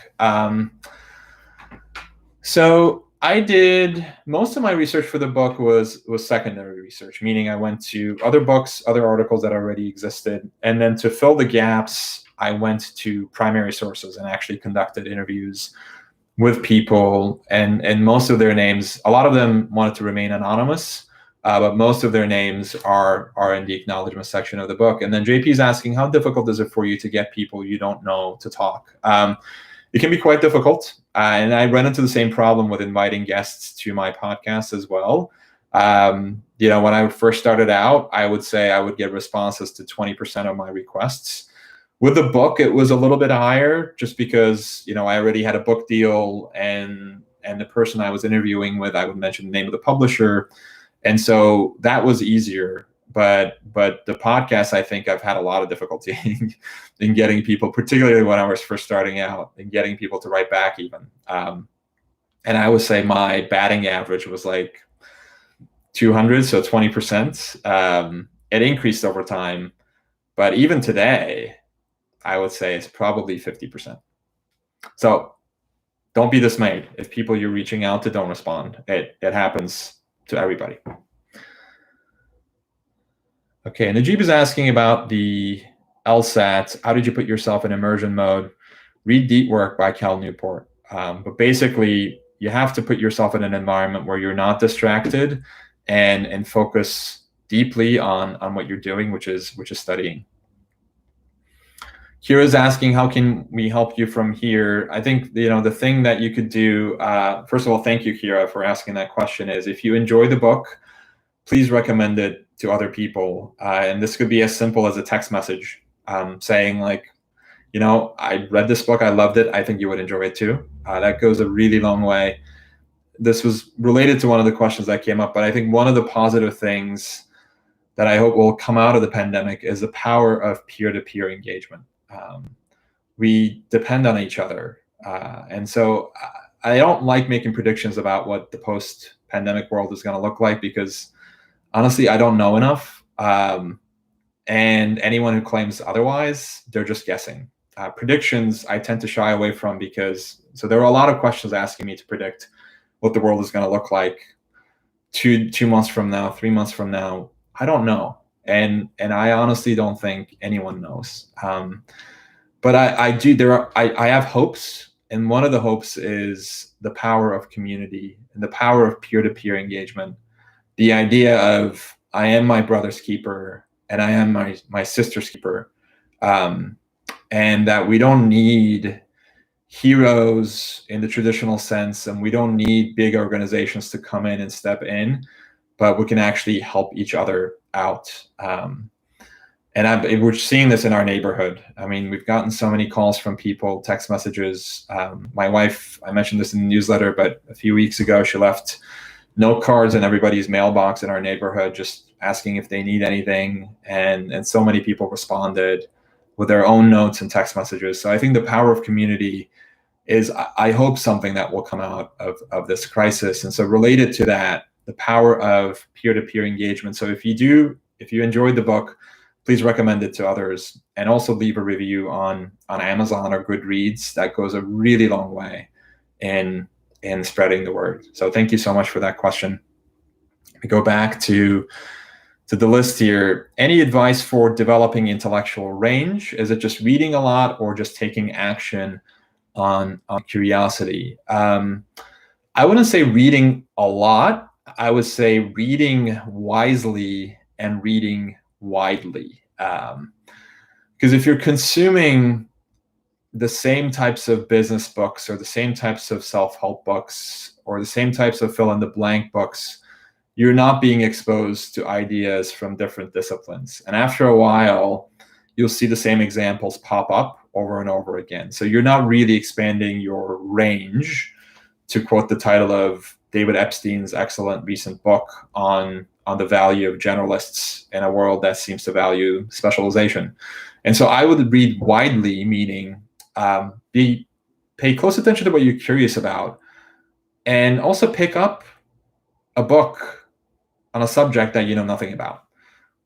So I did most of my research for the book was secondary research, meaning I went to other books, other articles that already existed, and then to fill the gaps, I went to primary sources and actually conducted interviews with people, and most of their names, a lot of them wanted to remain anonymous, but most of their names are in the acknowledgement section of the book. And then JP is asking, how difficult is it for you to get people you don't know to talk? It can be quite difficult. And I ran into the same problem with inviting guests to my podcast as well. When I first started out, I would say I would get responses to 20% of my requests. With the book, it was a little bit higher just because, I already had a book deal and the person I was interviewing with, I would mention the name of the publisher. And so that was easier. But the podcast, I think I've had a lot of difficulty in getting people, particularly when I was first starting out, and getting people to write back even. And I would say my batting average was like 200, so 20%. It increased over time. But even today, I would say it's probably 50%. So don't be dismayed if people you're reaching out to don't respond. It happens to everybody. Okay, Najib is asking about the LSAT. How did you put yourself in immersion mode? Read Deep Work by Cal Newport. But basically, you have to put yourself in an environment where you're not distracted and focus deeply on what you're doing, which is studying. Kira's asking, how can we help you from here? I think the thing that you could do. First of all, thank you, Kira, for asking that question. Is if you enjoy the book, please recommend it to other people. And this could be as simple as a text message saying like, I read this book, I loved it, I think you would enjoy it too. That goes a really long way. This was related to one of the questions that came up, but I think one of the positive things that I hope will come out of the pandemic is the power of peer-to-peer engagement. We depend on each other. And so I don't like making predictions about what the post-pandemic world is going to look like because honestly, I don't know enough. And anyone who claims otherwise, they're just guessing. Predictions I tend to shy away from because there are a lot of questions asking me to predict what the world is going to look like 2 months from now, 3 months from now. I don't know. And I honestly don't think anyone knows. But I have hopes. And one of the hopes is the power of community and the power of peer-to-peer engagement. The idea of I am my brother's keeper and I am my sister's keeper. And that we don't need heroes in the traditional sense, and we don't need big organizations to come in and step in, but we can actually help each other out. And we're seeing this in our neighborhood. I mean, we've gotten so many calls from people, text messages. My wife, I mentioned this in the newsletter, but a few weeks ago, she left note cards in everybody's mailbox in our neighborhood, just asking if they need anything. And so many people responded with their own notes and text messages. So I think the power of community is, I hope, something that will come out of this crisis. And so related to that, the power of peer-to-peer engagement. So if you enjoyed the book, please recommend it to others, and also leave a review on Amazon or Goodreads. That goes a really long way in spreading the word. So thank you so much for that question. We go back to the list here. Any advice for developing intellectual range? Is it just reading a lot or just taking action on curiosity? I wouldn't say reading a lot. I would say reading wisely and reading widely. Because if you're consuming the same types of business books or the same types of self-help books or the same types of fill-in-the-blank books, you're not being exposed to ideas from different disciplines. And after a while, you'll see the same examples pop up over and over again. So you're not really expanding your range, to quote the title of David Epstein's excellent recent book on the value of generalists in a world that seems to value specialization. And so I would read widely, meaning pay close attention to what you're curious about, and also pick up a book on a subject that you know nothing about.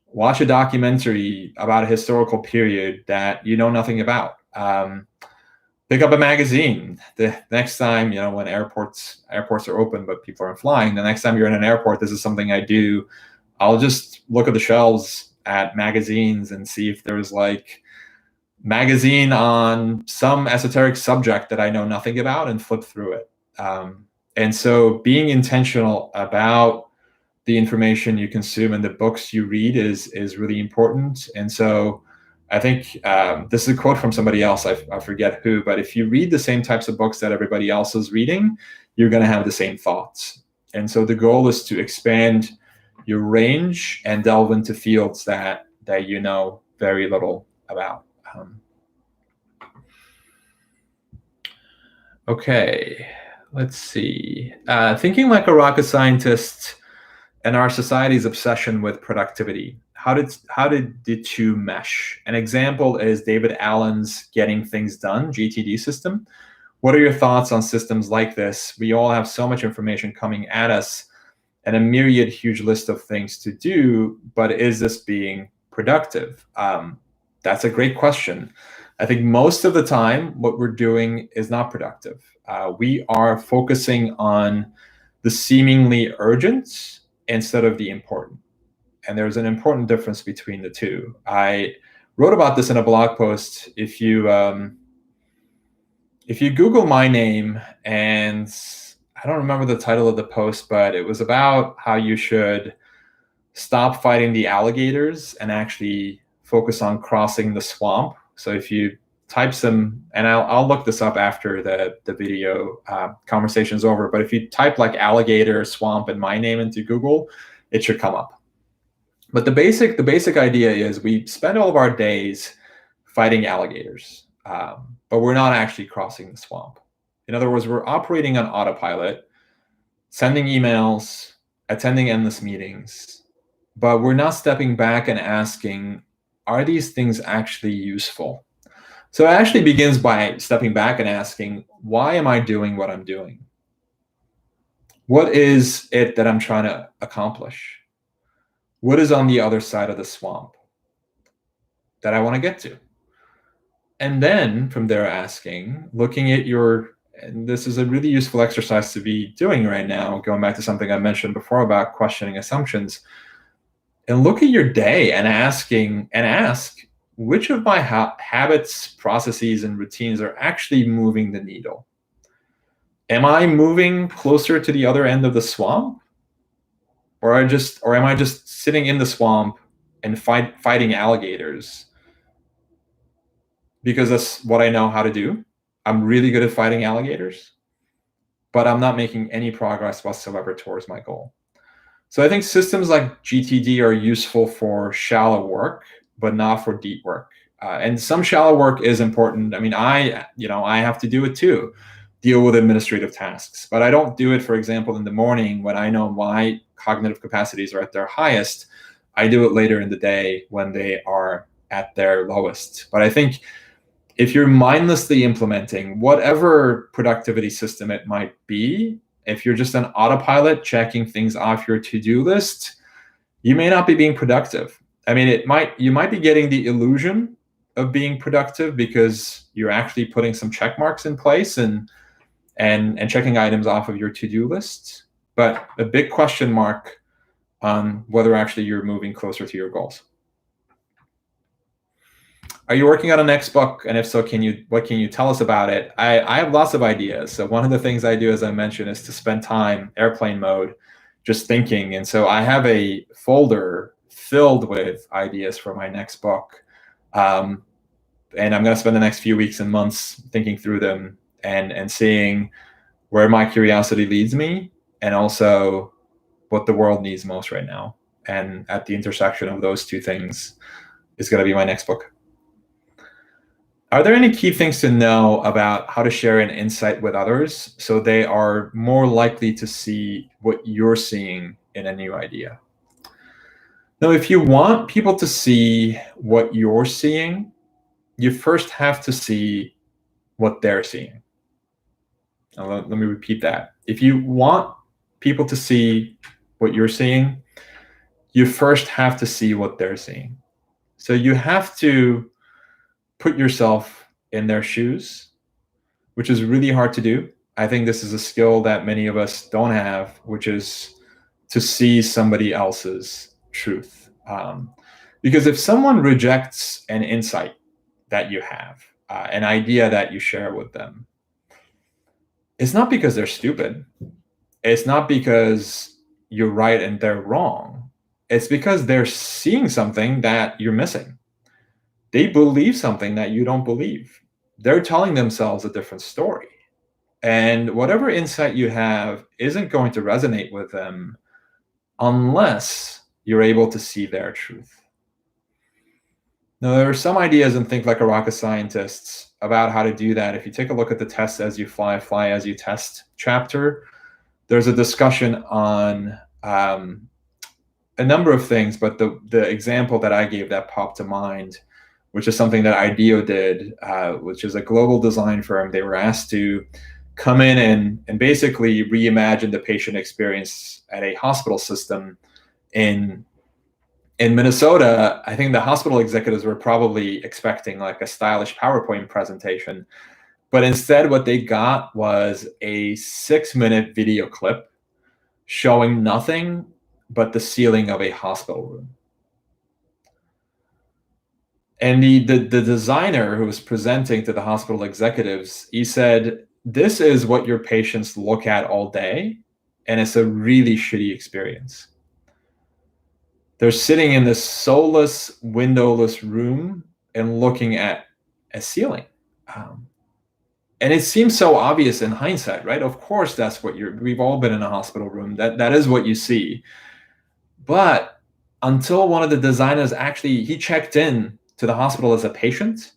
Watch a documentary about a historical period that you know nothing about. Pick up a magazine. The next time, when airports are open but people aren't flying, the next time you're in an airport, this is something I do. I'll just look at the shelves at magazines and see if there's like magazine on some esoteric subject that I know nothing about and flip through it. And so being intentional about the information you consume and the books you read is really important. And so I think this is a quote from somebody else, I forget who, but if you read the same types of books that everybody else is reading, you're going to have the same thoughts. And so the goal is to expand your range and delve into fields that you know very little about. Okay, let's see. Thinking like a rocket scientist and our society's obsession with productivity. How did the two mesh? An example is David Allen's Getting Things Done, GTD system. What are your thoughts on systems like this? We all have so much information coming at us and a myriad huge list of things to do, but is this being productive? That's a great question. I think most of the time, what we're doing is not productive. We are focusing on the seemingly urgent instead of the important. And there's an important difference between the two. I wrote about this in a blog post. If you Google my name, and I don't remember the title of the post, but it was about how you should stop fighting the alligators and actually focus on crossing the swamp. So if you type some, and I'll look this up after the video conversation is over, but if you type like alligator, swamp, and my name into Google, it should come up. But the basic idea is we spend all of our days fighting alligators, but we're not actually crossing the swamp. In other words, we're operating on autopilot, sending emails, attending endless meetings, but we're not stepping back and asking, are these things actually useful? So it actually begins by stepping back and asking, why am I doing what I'm doing? What is it that I'm trying to accomplish? What is on the other side of the swamp that I want to get to? And then from there asking, looking at and this is a really useful exercise to be doing right now, going back to something I mentioned before about questioning assumptions, and look at your day and ask which of my habits, processes, and routines are actually moving the needle. Am I moving closer to the other end of the swamp? Or am I just sitting in the swamp and fighting alligators? Because that's what I know how to do. I'm really good at fighting alligators, but I'm not making any progress whatsoever towards my goal. So I think systems like GTD are useful for shallow work, but not for deep work. And some shallow work is important. I mean, I have to do it too, deal with administrative tasks, but I don't do it, for example, in the morning when I know my cognitive capacities are at their highest. I do it later in the day when they are at their lowest. But I think if you're mindlessly implementing whatever productivity system it might be, if you're just an autopilot checking things off your to-do list, you may not be being productive. I mean, you might be getting the illusion of being productive because you're actually putting some check marks in place and checking items off of your to-do list, but a big question mark on whether actually you're moving closer to your goals. Are you working on a next book? And if so, what can you tell us about it? I have lots of ideas. So one of the things I do, as I mentioned, is to spend time airplane mode, just thinking. And so I have a folder filled with ideas for my next book. And I'm going to spend the next few weeks and months thinking through them and seeing where my curiosity leads me, and also what the world needs most right now. And at the intersection of those two things is going to be my next book. Are there any key things to know about how to share an insight with others so they are more likely to see what you're seeing in a new idea? Now, if you want people to see what you're seeing, you first have to see what they're seeing. Now, let me repeat that. If you want people to see what you're seeing, you first have to see what they're seeing. So you have to put yourself in their shoes, which is really hard to do. I think this is a skill that many of us don't have, which is to see somebody else's truth. Because if someone rejects an insight that you have, an idea that you share with them, it's not because they're stupid. It's not because you're right and they're wrong. It's because they're seeing something that you're missing. They believe something that you don't believe. They're telling themselves a different story. And whatever insight you have isn't going to resonate with them unless you're able to see their truth. Now, there are some ideas in Think Like a Rocket Scientist about how to do that. If you take a look at the Test As You Fly, Fly As You Test chapter, there's a discussion on a number of things, but the example that I gave that popped to mind, which is something that IDEO did, which is a global design firm. They were asked to come in and basically reimagine the patient experience at a hospital system in In Minnesota, I think the hospital executives were probably expecting like a stylish PowerPoint presentation, but instead what they got was a 6-minute video clip showing nothing but the ceiling of a hospital room. And the designer who was presenting to the hospital executives, he said, "This is what your patients look at all day, and it's a really shitty experience. They're sitting in this soulless, windowless room and looking at a ceiling." Um, and it seems so obvious in hindsight, right? Of course, that's what we've all been in a hospital room. That is what you see. But until one of the designers actually, he checked in to the hospital as a patient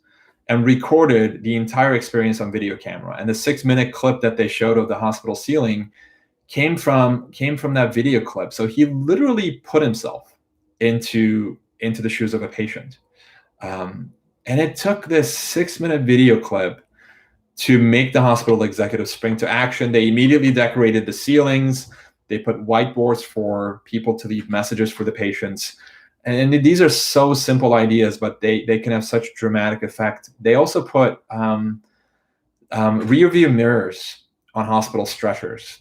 and recorded the entire experience on video camera. And the 6-minute clip that they showed of the hospital ceiling came from that video clip. So he literally put himself into the shoes of a patient. And it took this 6-minute video clip to make the hospital executives spring to action. They immediately decorated the ceilings. They put whiteboards for people to leave messages for the patients. And these are so simple ideas, but they can have such dramatic effect. They also put rear view mirrors on hospital stretchers,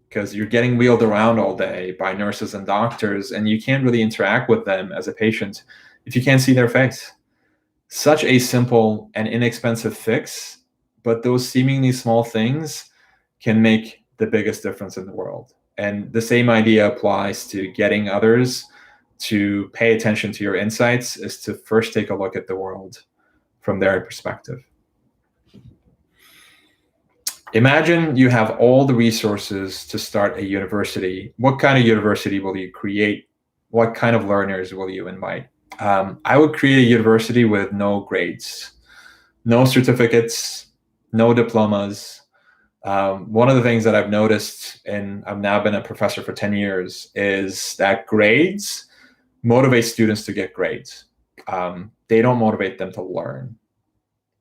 because you're getting wheeled around all day by nurses and doctors, and you can't really interact with them as a patient if you can't see their face. Such a simple and inexpensive fix, but those seemingly small things can make the biggest difference in the world. And the same idea applies to getting others to pay attention to your insights, is to first take a look at the world from their perspective. Imagine you have all the resources to start a university. What kind of university will you create? What kind of learners will you invite? I would create a university with no grades, no certificates, no diplomas. One of the things that I've noticed, and I've now been a professor for 10 years, is that grades motivate students to get grades. They don't motivate them to learn.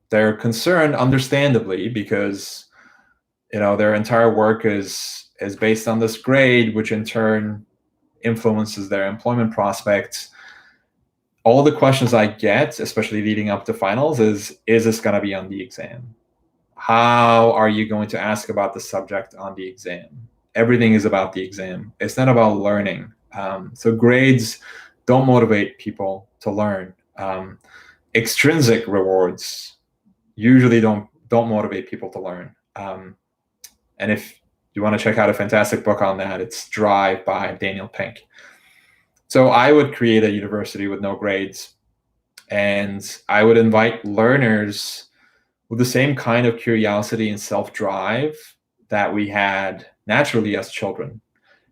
They're concerned, understandably, because their entire work is based on this grade, which in turn influences their employment prospects. All the questions I get, especially leading up to finals, is this going to be on the exam? How are you going to ask about the subject on the exam? Everything is about the exam. It's not about learning. So grades don't motivate people to learn. Extrinsic rewards usually don't motivate people to learn. And if you want to check out a fantastic book on that, it's Drive by Daniel Pink. So I would create a university with no grades, and I would invite learners with the same kind of curiosity and self-drive that we had naturally as children.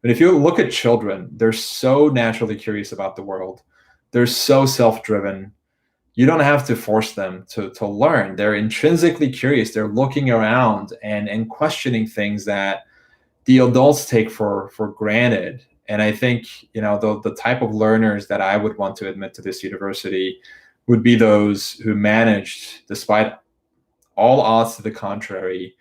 But if you look at children, they're so naturally curious about the world. They're so self-driven. You don't have to force them to learn. They're intrinsically curious. They're looking around and questioning things that the adults take for granted. And I think, the type of learners that I would want to admit to this university would be those who managed, despite all odds to the contrary,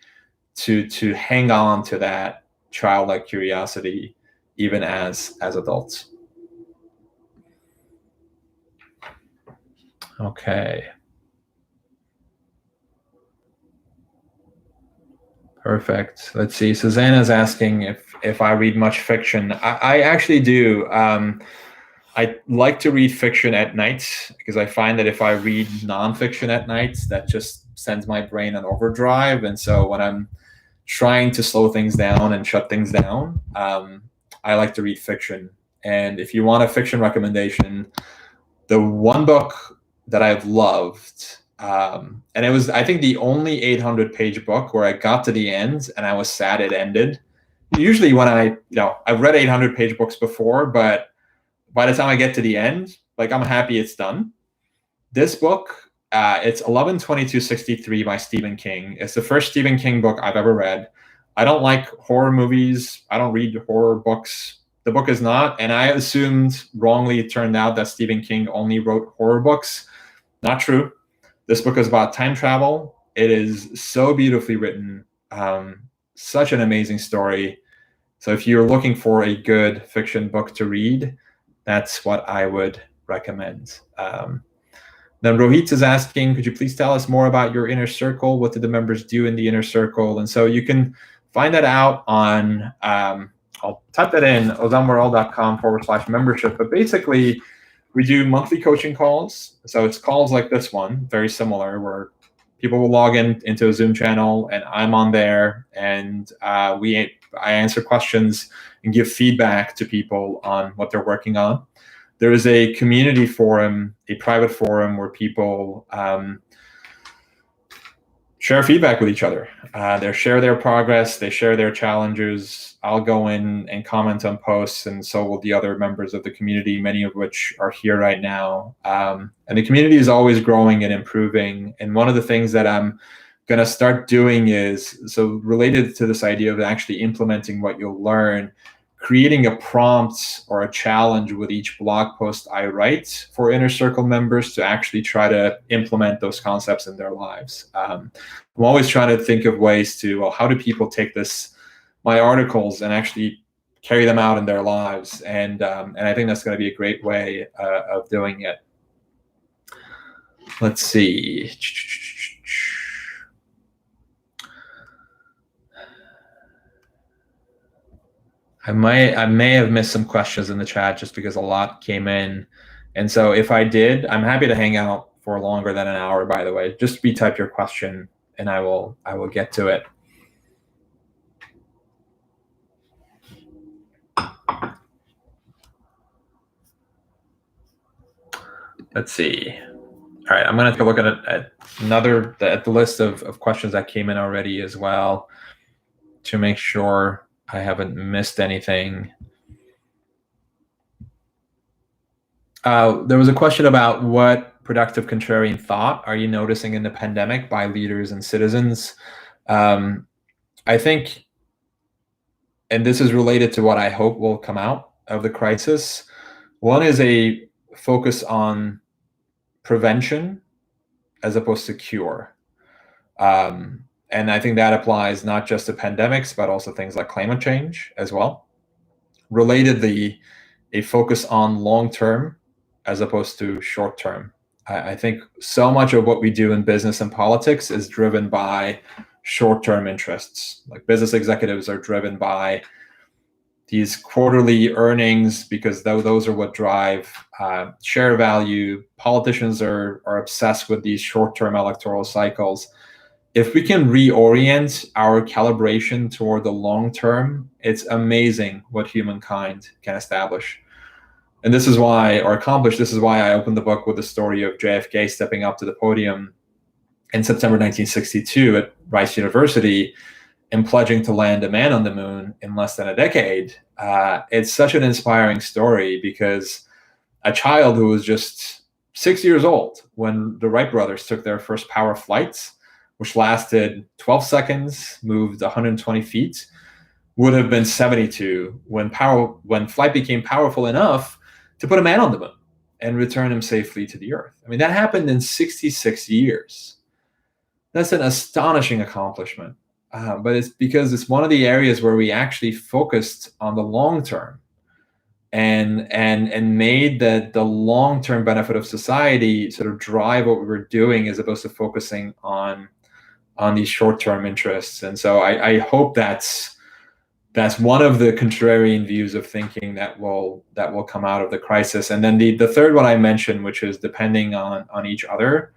to hang on to that childlike curiosity, even as adults. Okay. Perfect. Let's see. Susanna's asking if I read much fiction. I actually do. I like to read fiction at night, because I find that if I read nonfiction at night, that just sends my brain on overdrive. And so when I'm trying to slow things down and shut things down, I like to read fiction. And if you want a fiction recommendation, the one book that I've loved, and it was, I think, the only 800-page book where I got to the end and I was sad it ended. Usually when I've read 800-page books before, but by the time I get to the end, like, I'm happy it's done. This book, it's 11/22/63 by Stephen King. It's the first Stephen King book I've ever read. I don't like horror movies. I don't read horror books. The book is not, and I assumed wrongly, it turned out that Stephen King only wrote horror books. Not true. This book is about time travel. It is so beautifully written, such an amazing story. So if you're looking for a good fiction book to read, that's what I would recommend. Then Rohit is asking, could you please tell us more about your inner circle? What do the members do in the inner circle? And so you can find that out on, I'll type that in, ozanwarol.com/membership. But basically, we do monthly coaching calls. So it's calls like this one, very similar, where people will log into a Zoom channel and I'm on there, and I answer questions and give feedback to people on what they're working on. There is a community forum, a private forum where people share feedback with each other. They share their progress, they share their challenges. I'll go in and comment on posts, and so will the other members of the community, many of which are here right now. And the community is always growing and improving. And one of the things that I'm going to start doing is, so related to this idea of actually implementing what you'll learn, creating a prompt or a challenge with each blog post I write for Inner Circle members to actually try to implement those concepts in their lives. I'm always trying to think of ways to, well, how do people take my articles and actually carry them out in their lives? And I think that's going to be a great way of doing it. Let's see. I may have missed some questions in the chat just because a lot came in. And so if I did, I'm happy to hang out for longer than an hour, by the way. Just retype your question and I will get to it. Let's see. All right, I'm going to take a look at the list of questions that came in already as well to make sure I haven't missed anything. There was a question about what productive contrarian thought are you noticing in the pandemic by leaders and citizens? I think, and this is related to what I hope will come out of the crisis, one is a focus on prevention as opposed to cure. And I think that applies not just to pandemics, but also things like climate change as well. Relatedly, a focus on long-term as opposed to short-term. I think so much of what we do in business and politics is driven by short-term interests. Like business executives are driven by these quarterly earnings because those are what drive share value. Politicians are obsessed with these short-term electoral cycles. If we can reorient our calibration toward the long term, it's amazing what humankind can establish. And this is why, or accomplish, this is why I opened the book with the story of JFK stepping up to the podium in September 1962 at Rice University and pledging to land a man on the moon in less than a decade. It's such an inspiring story because a child who was just 6 years old when the Wright brothers took their first power flights, which lasted 12 seconds, moved 120 feet, would have been 72 when flight became powerful enough to put a man on the moon and return him safely to the Earth. I mean, that happened in 66 years. That's an astonishing accomplishment. But it's because it's one of the areas where we actually focused on the long term and made the long-term benefit of society sort of drive what we were doing as opposed to focusing on these short-term interests. And so I hope that's one of the contrarian views of thinking that will come out of the crisis. And then the third one I mentioned, which is depending on each other,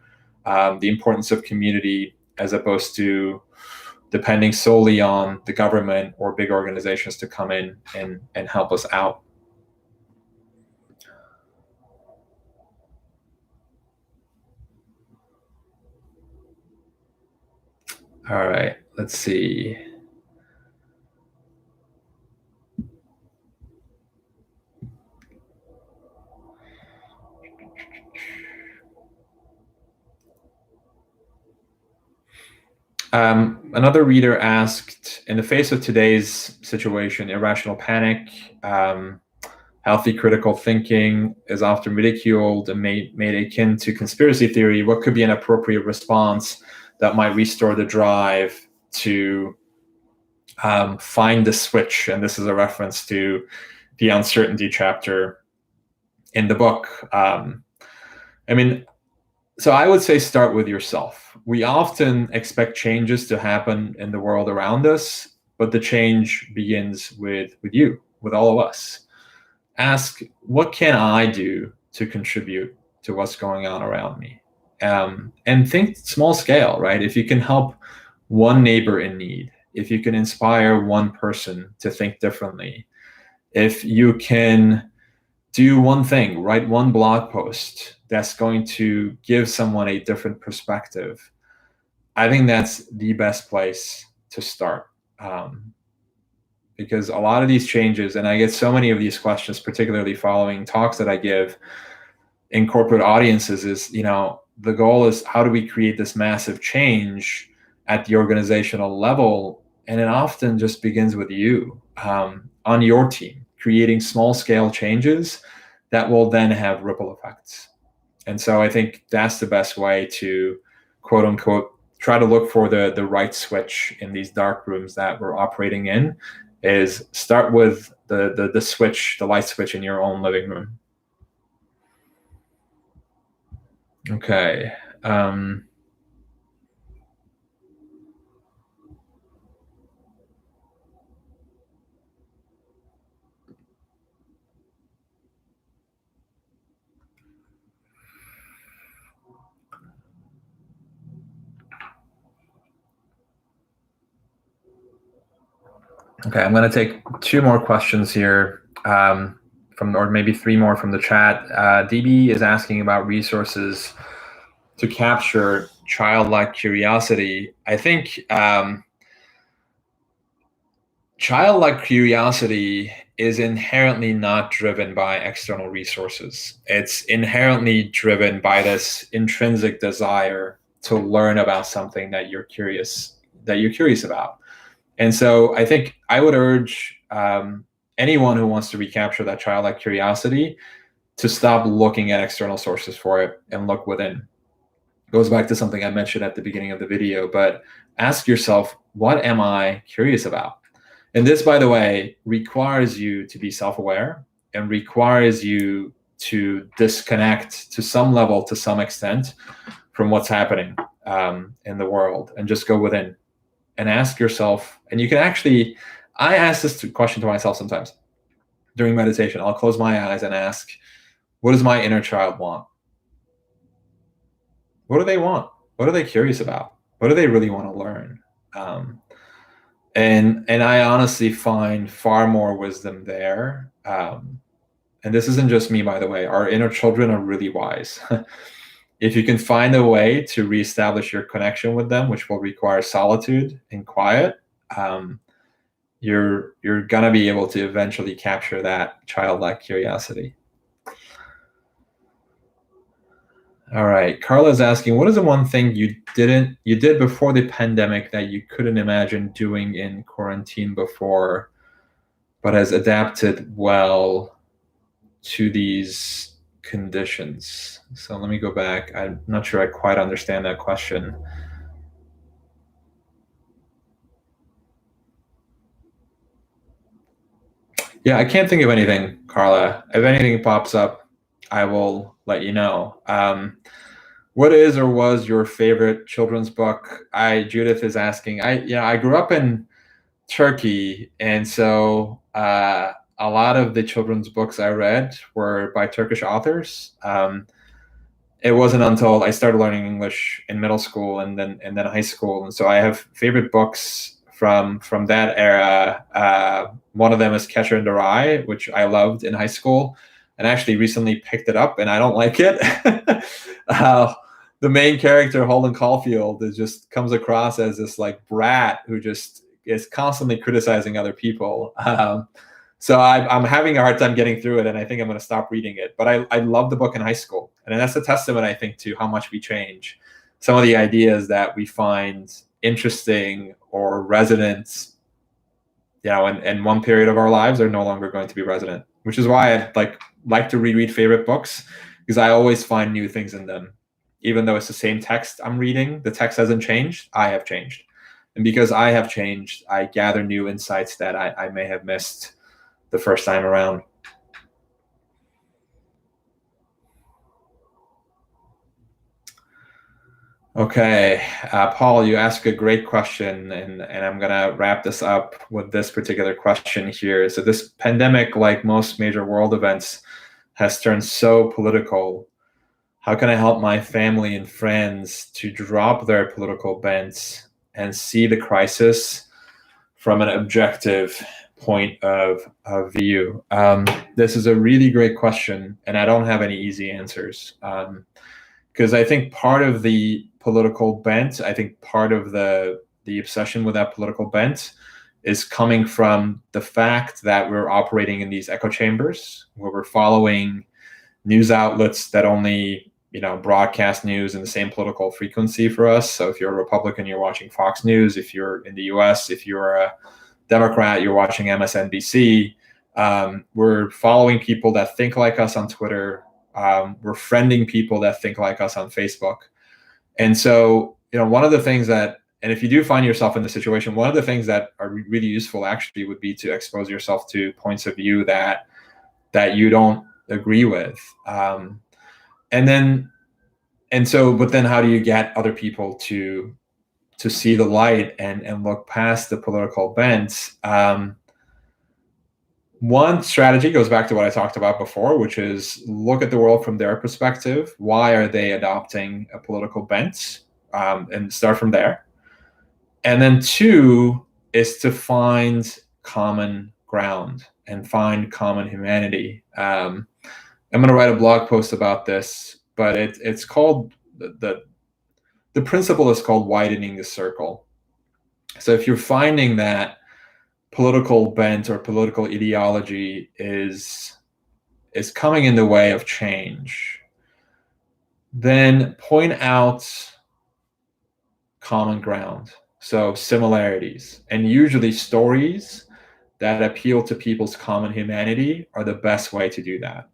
the importance of community as opposed to depending solely on the government or big organizations to come in and help us out. All right, let's see. Another reader asked, in the face of today's situation, irrational panic, healthy critical thinking is often ridiculed and made akin to conspiracy theory. What could be an appropriate response that might restore the drive to find the switch? And this is a reference to the uncertainty chapter in the book. I mean, so I would say start with yourself. We often expect changes to happen in the world around us, but the change begins with you, with all of us. Ask, what can I do to contribute to what's going on around me? And think small scale, right? If you can help one neighbor in need, if you can inspire one person to think differently, if you can do one thing, write one blog post that's going to give someone a different perspective, I think that's the best place to start. Because a lot of these changes, and I get so many of these questions, particularly following talks that I give in corporate audiences, is, the goal is, how do we create this massive change at the organizational level? And it often just begins with you, on your team, creating small scale changes that will then have ripple effects. And so I think that's the best way to, quote unquote, try to look for the right switch in these dark rooms that we're operating in, is start with the switch, the light switch in your own living room. Okay. Okay, I'm going to take two more questions here, or maybe three more from the chat. DB is asking about resources to capture childlike curiosity. I think childlike curiosity is inherently not driven by external resources. It's inherently driven by this intrinsic desire to learn about something that you're curious about. And so I think I would urge anyone who wants to recapture that childlike curiosity to stop looking at external sources for it and look within. It goes back to something I mentioned at the beginning of the video, but ask yourself, what am I curious about? And this, by the way, requires you to be self-aware and requires you to disconnect to some level, to some extent, from what's happening in the world, and just go within and ask yourself. And you can actually, I ask this question to myself sometimes during meditation. I'll close my eyes and ask, what does my inner child want? What do they want? What are they curious about? What do they really want to learn? And I honestly find far more wisdom there. And this isn't just me, by the way. Our inner children are really wise. If you can find a way to reestablish your connection with them, which will require solitude and quiet, you're gonna be able to eventually capture that childlike curiosity. All right, Carla is asking, what is the one thing you did before the pandemic that you couldn't imagine doing in quarantine before, but has adapted well to these conditions? So let me go back. I'm not sure I quite understand that question. Yeah, I can't think of anything, Carla. If anything pops up, I will let you know. What is or was your favorite children's book? Judith is asking. I grew up in Turkey, and so a lot of the children's books I read were by Turkish authors. It wasn't until I started learning English in middle school and then high school, and so I have favorite books from that era. One of them is Catcher in the Rye, which I loved in high school, and actually recently picked it up, and I don't like it. The main character, Holden Caulfield, just comes across as this like brat who just is constantly criticizing other people. So I'm having a hard time getting through it, and I think I'm going to stop reading it. But I loved the book in high school, and that's a testament, I think, to how much we change. Some of the ideas that we find interesting or resonant, in one period of our lives are no longer going to be resonant. Which is why I like to reread favorite books, because I always find new things in them. Even though it's the same text I'm reading, the text hasn't changed. I have changed, and because I have changed, I gather new insights that I may have missed the first time around. Okay, Paul, you ask a great question, and I'm gonna wrap this up with this particular question here. So this pandemic, like most major world events, has turned so political. How can I help my family and friends to drop their political bents and see the crisis from an objective point of view? This is a really great question, and I don't have any easy answers. Because I think part of the political bent, I think part of the obsession with that political bent is coming from the fact that we're operating in these echo chambers where we're following news outlets that only broadcast news in the same political frequency for us. So if you're a Republican, you're watching Fox News. If you're in the US, if you're a Democrat, you're watching MSNBC. We're following people that think like us on Twitter. We're friending people that think like us on Facebook. And so, one of the things that, and if you do find yourself in the situation, one of the things that are really useful actually would be to expose yourself to points of view that you don't agree with. But then how do you get other people to see the light and look past the political bent? One strategy goes back to what I talked about before, which is look at the world from their perspective. Why are they adopting a political bent? And start from there. And then two is to find common ground and find common humanity. I'm going to write a blog post about this, but it's called the principle is called widening the circle. So if you're finding that political bent or political ideology is coming in the way of change, then point out common ground, so similarities, and usually stories that appeal to people's common humanity are the best way to do that.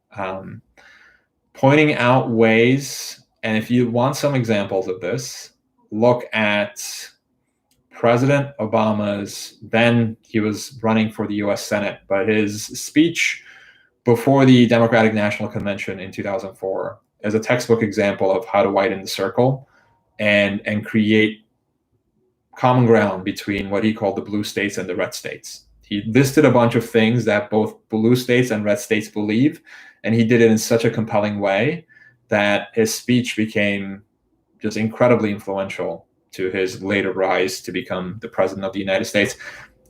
Pointing out ways, and if you want some examples of this, look at President Obama's, then he was running for the US Senate, but his speech before the Democratic National Convention in 2004 is a textbook example of how to widen the circle and create common ground between what he called the blue states and the red states. He listed a bunch of things that both blue states and red states believe, and he did it in such a compelling way that his speech became just incredibly influential to his later rise to become the president of the United States.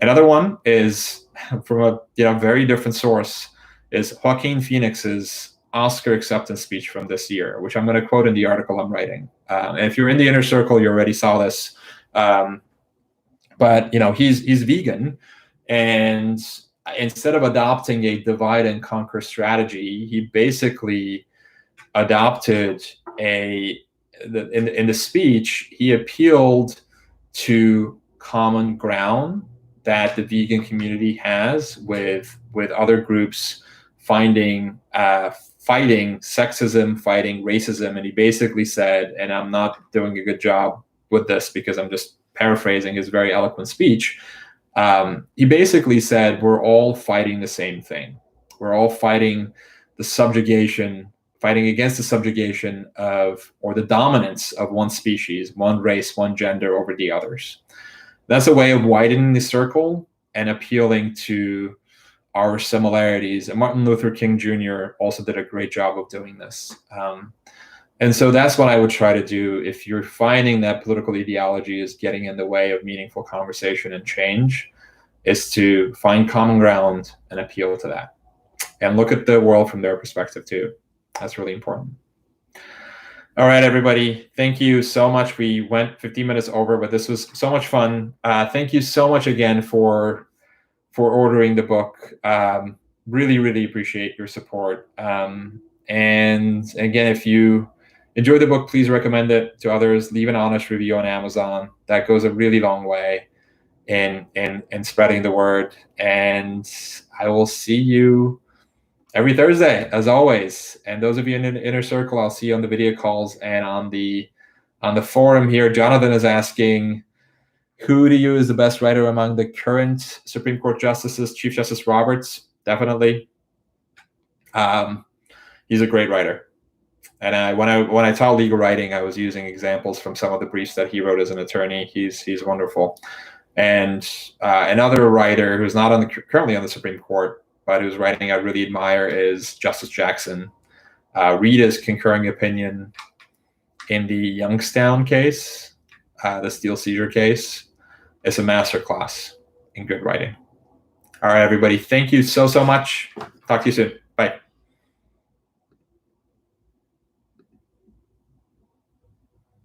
Another one is from a very different source, is Joaquin Phoenix's Oscar acceptance speech from this year, which I'm going to quote in the article I'm writing. And if you're in the inner circle, you already saw this. But he's vegan, and instead of adopting a divide and conquer strategy, he basically adopted in the speech, he appealed to common ground that the vegan community has with other groups fighting sexism, fighting racism. And he basically said, and I'm not doing a good job with this because I'm just paraphrasing his very eloquent speech. He basically said, we're all fighting the same thing. We're all fighting against the subjugation of, or the dominance of one species, one race, one gender over the others. That's a way of widening the circle and appealing to our similarities. And Martin Luther King Jr. also did a great job of doing this. And so that's what I would try to do if you're finding that political ideology is getting in the way of meaningful conversation and change, is to find common ground and appeal to that. And look at the world from their perspective too. That's really important. All right, everybody. Thank you so much. We went 15 minutes over, but this was so much fun. Thank you so much again for ordering the book. Really, really appreciate your support. And again, if you enjoy the book, please recommend it to others. Leave an honest review on Amazon. That goes a really long way in spreading the word. And I will see you every Thursday, as always. And those of you in the inner circle, I'll see you on the video calls and on the forum here. Jonathan is asking, who to you is the best writer among the current Supreme Court justices? Chief Justice Roberts, definitely. He's a great writer. And when I taught legal writing, I was using examples from some of the briefs that he wrote as an attorney. He's wonderful. And another writer who's not currently on the Supreme Court, but whose writing I really admire is Justice Jackson. Read his concurring opinion in the Youngstown case, the steel seizure case. It's a masterclass in good writing. All right, everybody. Thank you so much. Talk to you soon.